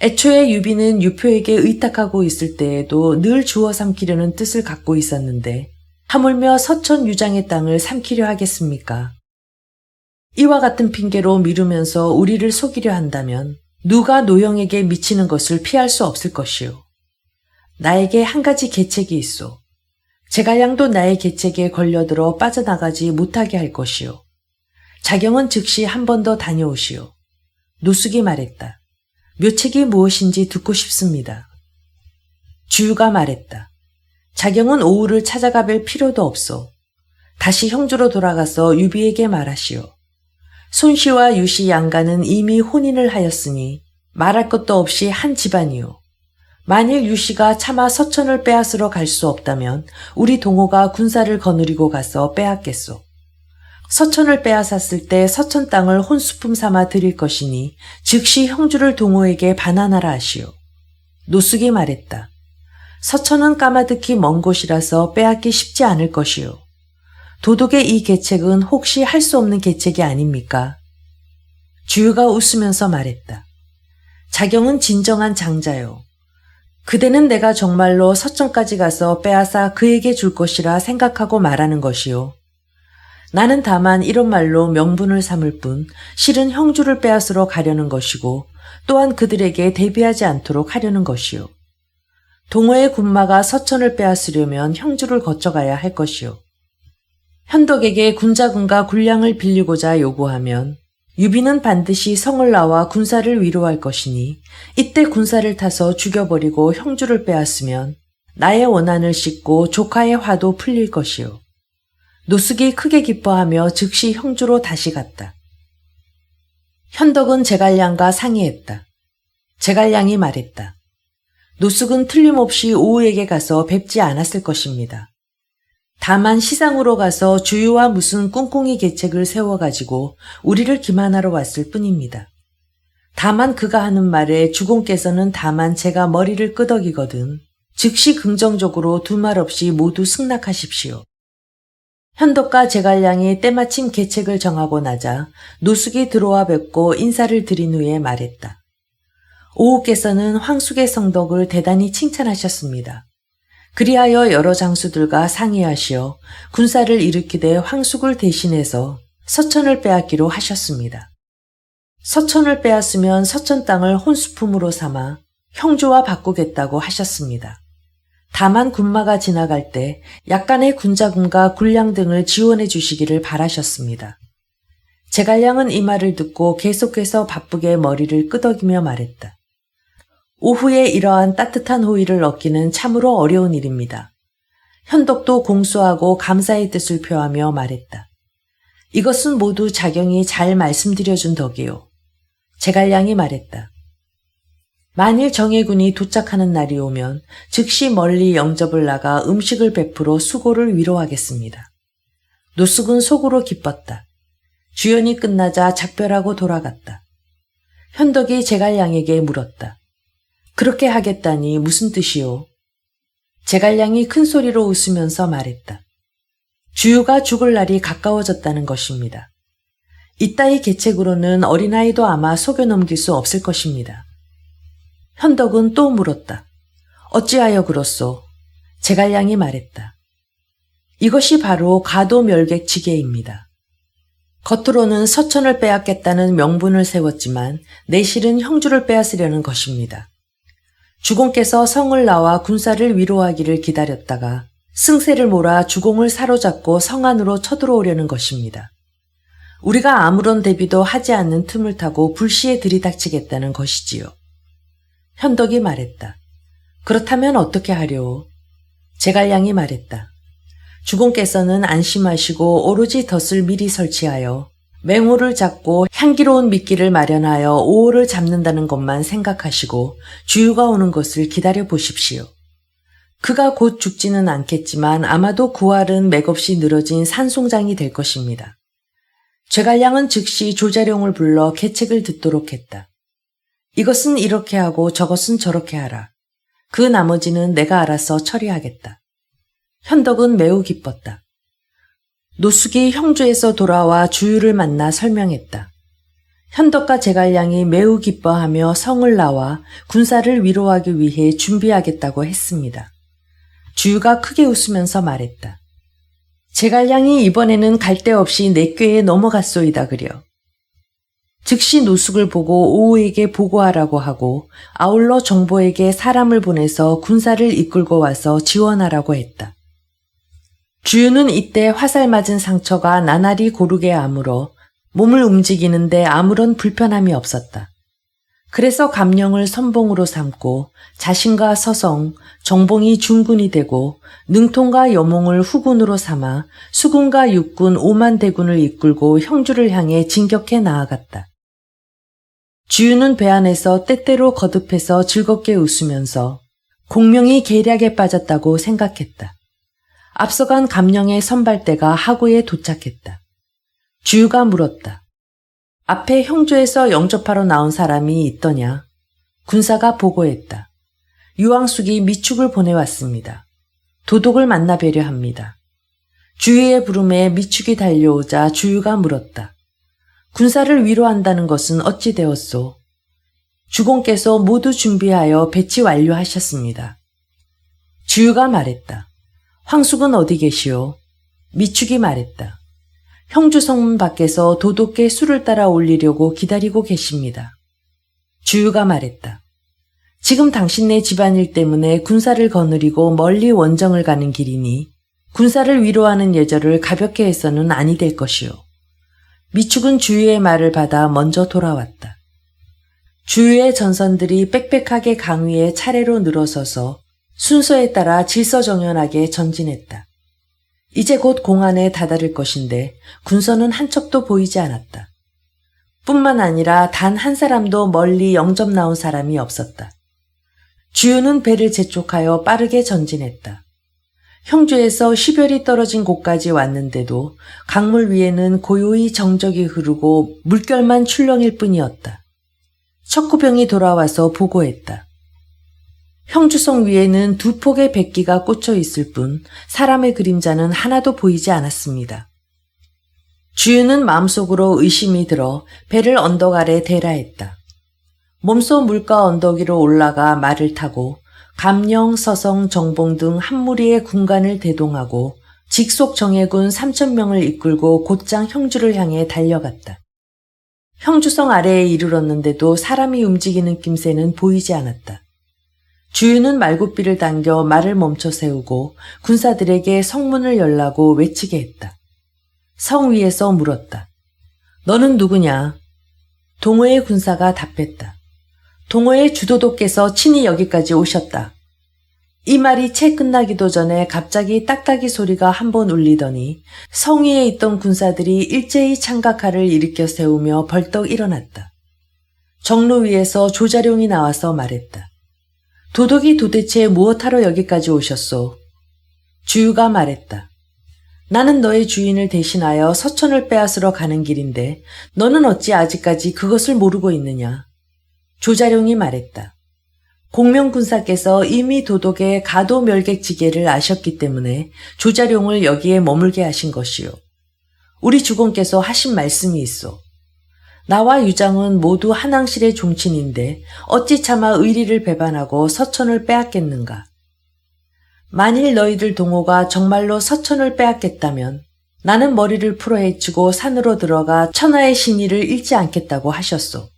애초에 유비는 유표에게 의탁하고 있을 때에도 늘 주워 삼키려는 뜻을 갖고 있었는데 하물며 서천 유장의 땅을 삼키려 하겠습니까? 이와 같은 핑계로 미루면서 우리를 속이려 한다면 누가 노형에게 미치는 것을 피할 수 없을 것이오. 나에게 한 가지 계책이 있소. 제갈량도 나의 계책에 걸려들어 빠져나가지 못하게 할 것이오. 자경은 즉시 한 번 더 다녀오시오. 노숙이 말했다. 묘책이 무엇인지 듣고 싶습니다. 주유가 말했다. 자경은 오후를 찾아가 뵐 필요도 없소. 다시 형주로 돌아가서 유비에게 말하시오. 손씨와 유씨 양가는 이미 혼인을 하였으니 말할 것도 없이 한 집안이오. 만일 유씨가 차마 서천을 빼앗으러 갈 수 없다면 우리 동호가 군사를 거느리고 가서 빼앗겠소. 서천을 빼앗았을 때 서천 땅을 혼수품 삼아 드릴 것이니 즉시 형주를 동호에게 반환하라 하시오. 노숙이 말했다. 서천은 까마득히 먼 곳이라서 빼앗기 쉽지 않을 것이오. 도독의 이 계책은 혹시 할 수 없는 계책이 아닙니까? 주유가 웃으면서 말했다. 자경은 진정한 장자요. 그대는 내가 정말로 서천까지 가서 빼앗아 그에게 줄 것이라 생각하고 말하는 것이요. 나는 다만 이런 말로 명분을 삼을 뿐 실은 형주를 빼앗으러 가려는 것이고 또한 그들에게 대비하지 않도록 하려는 것이요. 동호의 군마가 서천을 빼앗으려면 형주를 거쳐가야 할 것이요. 현덕에게 군자군과 군량을 빌리고자 요구하면 유비는 반드시 성을 나와 군사를 위로할 것이니 이때 군사를 타서 죽여버리고 형주를 빼앗으면 나의 원한을 씻고 조카의 화도 풀릴 것이요. 노숙이 크게 기뻐하며 즉시 형주로 다시 갔다. 현덕은 제갈량과 상의했다. 제갈량이 말했다. 노숙은 틀림없이 오후에게 가서 뵙지 않았을 것입니다. 다만 시상으로 가서 주유와 무슨 꿍꿍이 계책을 세워가지고 우리를 기만하러 왔을 뿐입니다. 다만 그가 하는 말에 주공께서는 다만 제가 머리를 끄덕이거든 즉시 긍정적으로 두말 없이 모두 승낙하십시오. 현덕과 제갈량이 때마침 계책을 정하고 나자 노숙이 들어와 뵙고 인사를 드린 후에 말했다. 오후께서는 황숙의 성덕을 대단히 칭찬하셨습니다. 그리하여 여러 장수들과 상의하시어 군사를 일으키되 황숙을 대신해서 서천을 빼앗기로 하셨습니다. 서천을 빼앗으면 서천 땅을 혼수품으로 삼아 형주와 바꾸겠다고 하셨습니다. 다만 군마가 지나갈 때 약간의 군자금과 군량 등을 지원해 주시기를 바라셨습니다. 제갈량은 이 말을 듣고 계속해서 바쁘게 머리를 끄덕이며 말했다. 오후에 이러한 따뜻한 호의를 얻기는 참으로 어려운 일입니다. 현덕도 공수하고 감사의 뜻을 표하며 말했다. 이것은 모두 자경이 잘 말씀드려준 덕이요. 제갈량이 말했다. 만일 정예군이 도착하는 날이 오면 즉시 멀리 영접을 나가 음식을 베풀어 수고를 위로하겠습니다. 노숙은 속으로 기뻤다. 주연이 끝나자 작별하고 돌아갔다. 현덕이 제갈량에게 물었다. 그렇게 하겠다니 무슨 뜻이오? 제갈량이 큰 소리로 웃으면서 말했다. 주유가 죽을 날이 가까워졌다는 것입니다. 이따위 계책으로는 어린아이도 아마 속여 넘길 수 없을 것입니다. 현덕은 또 물었다. 어찌하여 그렇소? 제갈량이 말했다. 이것이 바로 가도멸객지계입니다. 겉으로는 서천을 빼앗겠다는 명분을 세웠지만 내실은 형주를 빼앗으려는 것입니다. 주공께서 성을 나와 군사를 위로하기를 기다렸다가 승세를 몰아 주공을 사로잡고 성 안으로 쳐들어오려는 것입니다. 우리가 아무런 대비도 하지 않는 틈을 타고 불시에 들이닥치겠다는 것이지요. 현덕이 말했다. 그렇다면 어떻게 하려오? 제갈량이 말했다. 주공께서는 안심하시고 오로지 덫을 미리 설치하여 맹호를 잡고 향기로운 미끼를 마련하여 오호를 잡는다는 것만 생각하시고 주유가 오는 것을 기다려 보십시오. 그가 곧 죽지는 않겠지만 아마도 구할은 맥없이 늘어진 산송장이 될 것입니다. 제갈량은 즉시 조자룡을 불러 계책을 듣도록 했다. 이것은 이렇게 하고 저것은 저렇게 하라. 그 나머지는 내가 알아서 처리하겠다. 현덕은 매우 기뻤다. 노숙이 형주에서 돌아와 주유를 만나 설명했다. 현덕과 제갈량이 매우 기뻐하며 성을 나와 군사를 위로하기 위해 준비하겠다고 했습니다. 주유가 크게 웃으면서 말했다. 제갈량이 이번에는 갈 데 없이 내 꾀에 넘어갔소이다 그려. 즉시 노숙을 보고 오후에게 보고하라고 하고 아울러 정보에게 사람을 보내서 군사를 이끌고 와서 지원하라고 했다. 주유는 이때 화살 맞은 상처가 나날이 고르게 아물어 몸을 움직이는데 아무런 불편함이 없었다. 그래서 감령을 선봉으로 삼고 자신과 서성, 정봉이 중군이 되고 능통과 여몽을 후군으로 삼아 수군과 육군 5만 대군을 이끌고 형주를 향해 진격해 나아갔다. 주유는 배 안에서 때때로 거듭해서 즐겁게 웃으면서 공명이 계략에 빠졌다고 생각했다. 앞서간 감령의 선발대가 하구에 도착했다. 주유가 물었다. 앞에 형주에서 영접하러 나온 사람이 있더냐? 군사가 보고했다. 유황숙이 미축을 보내왔습니다. 도독을 만나 뵈려 합니다. 주유의 부름에 미축이 달려오자 주유가 물었다. 군사를 위로한다는 것은 어찌 되었소? 주공께서 모두 준비하여 배치 완료하셨습니다. 주유가 말했다. 황숙은 어디 계시오? 미축이 말했다. 형주 성문 밖에서 도독께 술을 따라 올리려고 기다리고 계십니다. 주유가 말했다. 지금 당신네 집안일 때문에 군사를 거느리고 멀리 원정을 가는 길이니 군사를 위로하는 예절을 가볍게 해서는 아니 될 것이오. 미축은 주유의 말을 받아 먼저 돌아왔다. 주유의 전선들이 빽빽하게 강 위에 차례로 늘어서서 순서에 따라 질서정연하게 전진했다. 이제 곧 공안에 다다를 것인데 군선은 한 척도 보이지 않았다. 뿐만 아니라 단 한 사람도 멀리 영접 나온 사람이 없었다. 주유는 배를 재촉하여 빠르게 전진했다. 형주에서 시별이 떨어진 곳까지 왔는데도 강물 위에는 고요히 정적이 흐르고 물결만 출렁일 뿐이었다. 척후병이 돌아와서 보고했다. 형주성 위에는 2폭의 백기가 꽂혀 있을 뿐 사람의 그림자는 하나도 보이지 않았습니다. 주유는 마음속으로 의심이 들어 배를 언덕 아래 대라 했다. 몸소 물가 언덕 위로 올라가 말을 타고 감령, 서성, 정봉 등 한 무리의 군관을 대동하고 직속 정예군 3,000명을 이끌고 곧장 형주를 향해 달려갔다. 형주성 아래에 이르렀는데도 사람이 움직이는 낌새는 보이지 않았다. 주유는 말굽비를 당겨 말을 멈춰 세우고 군사들에게 성문을 열라고 외치게 했다. 성 위에서 물었다. 너는 누구냐? 동호의 군사가 답했다. 동호의 주도독께서 친히 여기까지 오셨다. 이 말이 채 끝나기도 전에 갑자기 딱딱이 소리가 한 번 울리더니 성 위에 있던 군사들이 일제히 창각하를 일으켜 세우며 벌떡 일어났다. 정로 위에서 조자룡이 나와서 말했다. 도독이 도대체 무엇하러 여기까지 오셨소? 주유가 말했다. 나는 너의 주인을 대신하여 서천을 빼앗으러 가는 길인데 너는 어찌 아직까지 그것을 모르고 있느냐? 조자룡이 말했다. 공명군사께서 이미 도독의 가도멸객지계를 아셨기 때문에 조자룡을 여기에 머물게 하신 것이요. 우리 주공께서 하신 말씀이 있어. 나와 유장은 모두 한왕실의 종친인데 어찌 차마 의리를 배반하고 서천을 빼앗겠는가. 만일 너희들 동호가 정말로 서천을 빼앗겠다면 나는 머리를 풀어 헤치고 산으로 들어가 천하의 신의를 잃지 않겠다고 하셨소.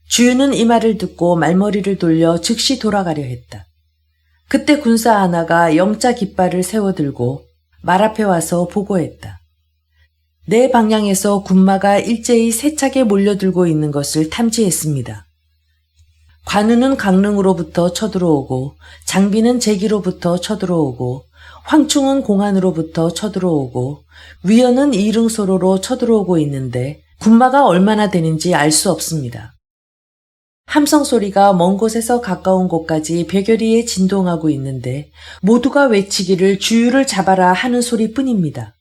주유는 이 말을 듣고 말머리를 돌려 즉시 돌아가려 했다. 그때 군사 하나가 영자 깃발을 세워들고 말 앞에 와서 보고했다. 내 방향에서 군마가 일제히 세차게 몰려들고 있는 것을 탐지했습니다. 관우는 강릉으로부터 쳐들어오고 장비는 제기로부터 쳐들어오고 황충은 공안으로부터 쳐들어오고 위연은 이릉소로로 쳐들어오고 있는데 군마가 얼마나 되는지 알 수 없습니다. 함성 소리가 먼 곳에서 가까운 곳까지 벼결이에 진동하고 있는데 모두가 외치기를 주유를 잡아라 하는 소리뿐입니다.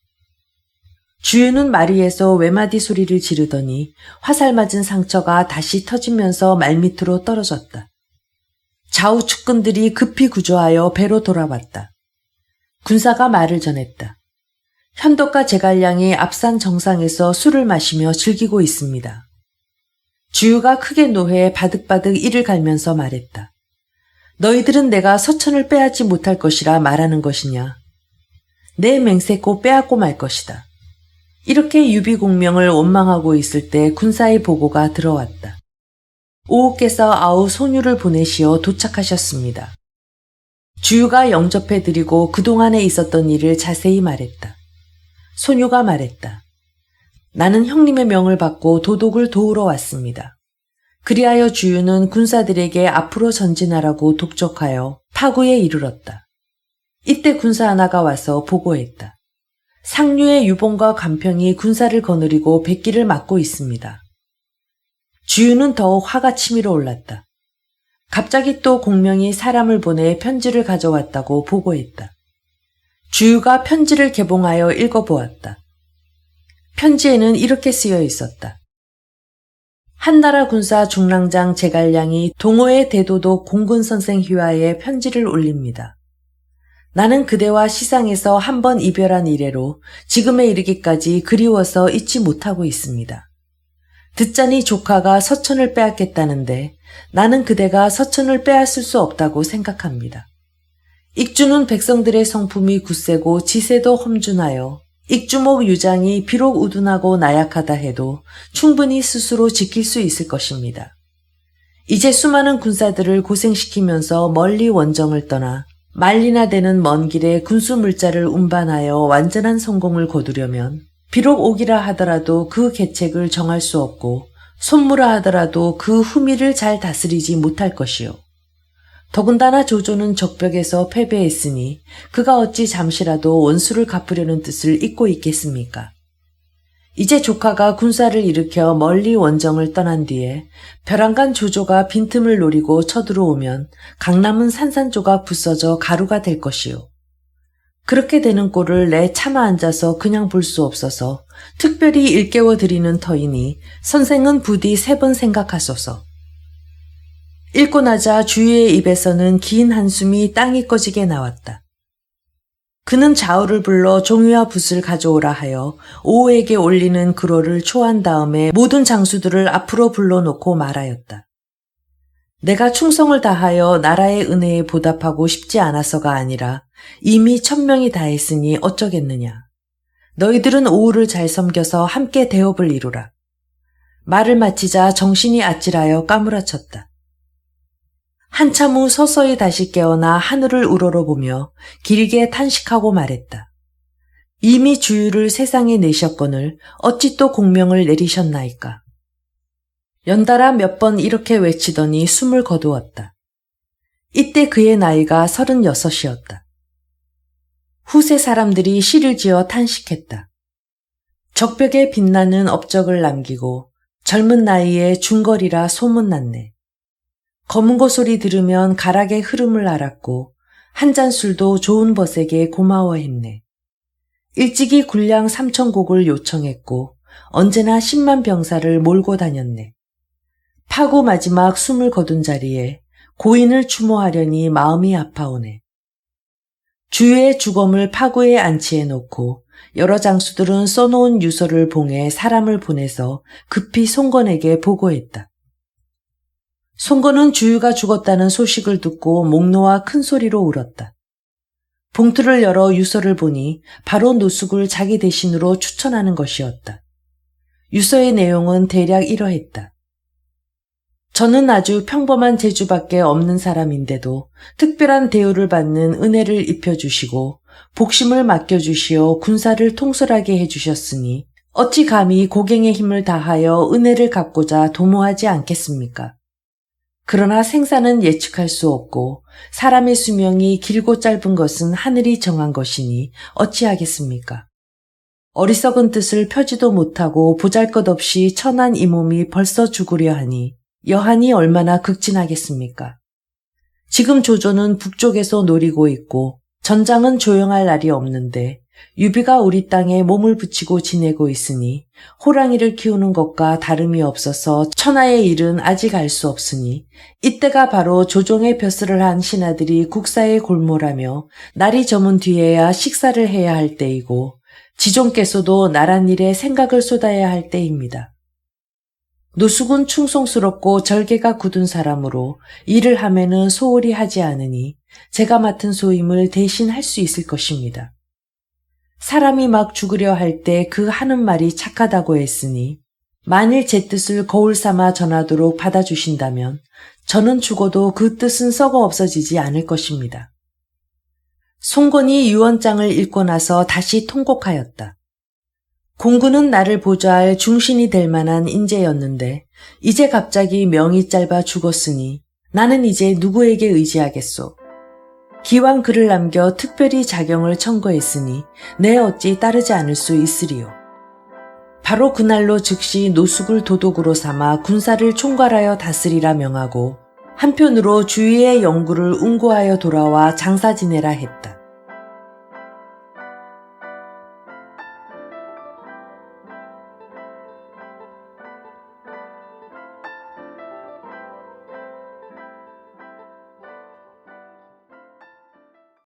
주유는 마리에서 외마디 소리를 지르더니 화살 맞은 상처가 다시 터지면서 말밑으로 떨어졌다. 좌우 측근들이 급히 구조하여 배로 돌아왔다. 군사가 말을 전했다. 현덕과 제갈량이 앞산 정상에서 술을 마시며 즐기고 있습니다. 주유가 크게 노해 바득바득 이를 갈면서 말했다. 너희들은 내가 서천을 빼앗지 못할 것이라 말하는 것이냐? 내 맹세 곧 빼앗고 말 것이다. 이렇게 유비공명을 원망하고 있을 때 군사의 보고가 들어왔다. 오우께서 아우 소유를 보내시어 도착하셨습니다. 주유가 영접해드리고 그동안에 있었던 일을 자세히 말했다. 소유가 말했다. 나는 형님의 명을 받고 도독을 도우러 왔습니다. 그리하여 주유는 군사들에게 앞으로 전진하라고 독촉하여 파구에 이르렀다. 이때 군사 하나가 와서 보고했다. 상류의 유봉과 간평이 군사를 거느리고 백기를 막고 있습니다. 주유는 더욱 화가 치밀어 올랐다. 갑자기 또 공명이 사람을 보내 편지를 가져왔다고 보고했다. 주유가 편지를 개봉하여 읽어보았다. 편지에는 이렇게 쓰여 있었다. 한나라 군사 중랑장 제갈량이 동호회 대도독 공군선생 휘하에 편지를 올립니다. 나는 그대와 시상에서 한 번 이별한 이래로 지금에 이르기까지 그리워서 잊지 못하고 있습니다. 듣자니 조카가 서천을 빼앗겠다는데 나는 그대가 서천을 빼앗을 수 없다고 생각합니다. 익주는 백성들의 성품이 굳세고 지세도 험준하여 익주목 유장이 비록 우둔하고 나약하다 해도 충분히 스스로 지킬 수 있을 것입니다. 이제 수많은 군사들을 고생시키면서 멀리 원정을 떠나 말리나 되는 먼 길에 군수 물자를 운반하여 완전한 성공을 거두려면 비록 옥이라 하더라도 그 계책을 정할 수 없고 손무라 하더라도 그 후미를 잘 다스리지 못할 것이요. 더군다나 조조는 적벽에서 패배했으니 그가 어찌 잠시라도 원수를 갚으려는 뜻을 잊고 있겠습니까? 이제 조카가 군사를 일으켜 멀리 원정을 떠난 뒤에 벼랑간 조조가 빈틈을 노리고 쳐들어오면 강남은 산산조각 부서져 가루가 될 것이요. 그렇게 되는 꼴을 내 차마 앉아서 그냥 볼 수 없어서 특별히 일깨워 드리는 터이니 선생은 부디 3번 생각하소서. 읽고 나자 주유의 입에서는 긴 한숨이 땅이 꺼지게 나왔다. 그는 좌우를 불러 종이와 붓을 가져오라 하여 오호에게 올리는 글호를 초한 다음에 모든 장수들을 앞으로 불러놓고 말하였다. 내가 충성을 다하여 나라의 은혜에 보답하고 싶지 않아서가 아니라 이미 1000명이 다했으니 어쩌겠느냐. 너희들은 오후를 잘 섬겨서 함께 대업을 이루라. 말을 마치자 정신이 아찔하여 까무라쳤다. 한참 후 서서히 다시 깨어나 하늘을 우러러보며 길게 탄식하고 말했다. 이미 주유를 세상에 내셨거늘 어찌 또 공명을 내리셨나이까. 연달아 몇 번 이렇게 외치더니 숨을 거두었다. 이때 그의 나이가 36이었다. 후세 사람들이 시를 지어 탄식했다. 적벽에 빛나는 업적을 남기고 젊은 나이에 중거리라 소문났네. 검은 고 소리 들으면 가락의 흐름을 알았고 한 잔 술도 좋은 벗에게 고마워했네. 일찍이 군량 3000곡을 요청했고 언제나 10만 병사를 몰고 다녔네. 파고 마지막 숨을 거둔 자리에 고인을 추모하려니 마음이 아파오네. 주유의 주검을 파구에 안치해 놓고 여러 장수들은 써놓은 유서를 봉해 사람을 보내서 급히 송건에게 보고했다. 송건은 주유가 죽었다는 소식을 듣고 목 놓아 큰 소리로 울었다. 봉투를 열어 유서를 보니 바로 노숙을 자기 대신으로 추천하는 것이었다. 유서의 내용은 대략 이러했다. 저는 아주 평범한 재주밖에 없는 사람인데도 특별한 대우를 받는 은혜를 입혀주시고 복심을 맡겨주시어 군사를 통솔하게 해주셨으니 어찌 감히 고갱의 힘을 다하여 은혜를 갚고자 도모하지 않겠습니까? 그러나 생사는 예측할 수 없고 사람의 수명이 길고 짧은 것은 하늘이 정한 것이니 어찌하겠습니까? 어리석은 뜻을 펴지도 못하고 보잘것없이 천한 이 몸이 벌써 죽으려 하니 여한이 얼마나 극진하겠습니까? 지금 조조는 북쪽에서 노리고 있고 전장은 조용할 날이 없는데 유비가 우리 땅에 몸을 붙이고 지내고 있으니 호랑이를 키우는 것과 다름이 없어서 천하의 일은 아직 알 수 없으니 이때가 바로 조종의 벼슬을 한 신하들이 국사에 골몰하며 날이 저문 뒤에야 식사를 해야 할 때이고 지종께서도 나란 일에 생각을 쏟아야 할 때입니다. 노숙은 충성스럽고 절개가 굳은 사람으로 일을 하면은 소홀히 하지 않으니 제가 맡은 소임을 대신 할 수 있을 것입니다. 사람이 막 죽으려 할 때 그 하는 말이 착하다고 했으니 만일 제 뜻을 거울 삼아 전하도록 받아주신다면 저는 죽어도 그 뜻은 썩어 없어지지 않을 것입니다. 송건이 유언장을 읽고 나서 다시 통곡하였다. 공군은 나를 보좌할 중신이 될 만한 인재였는데 이제 갑자기 명이 짧아 죽었으니 나는 이제 누구에게 의지하겠소. 기왕 글을 남겨 특별히 자경을 청구했으니 내 어찌 따르지 않을 수 있으리요. 바로 그날로 즉시 노숙을 도독으로 삼아 군사를 총괄하여 다스리라 명하고 한편으로 주위의 영구를 운고하여 돌아와 장사 지내라 했다.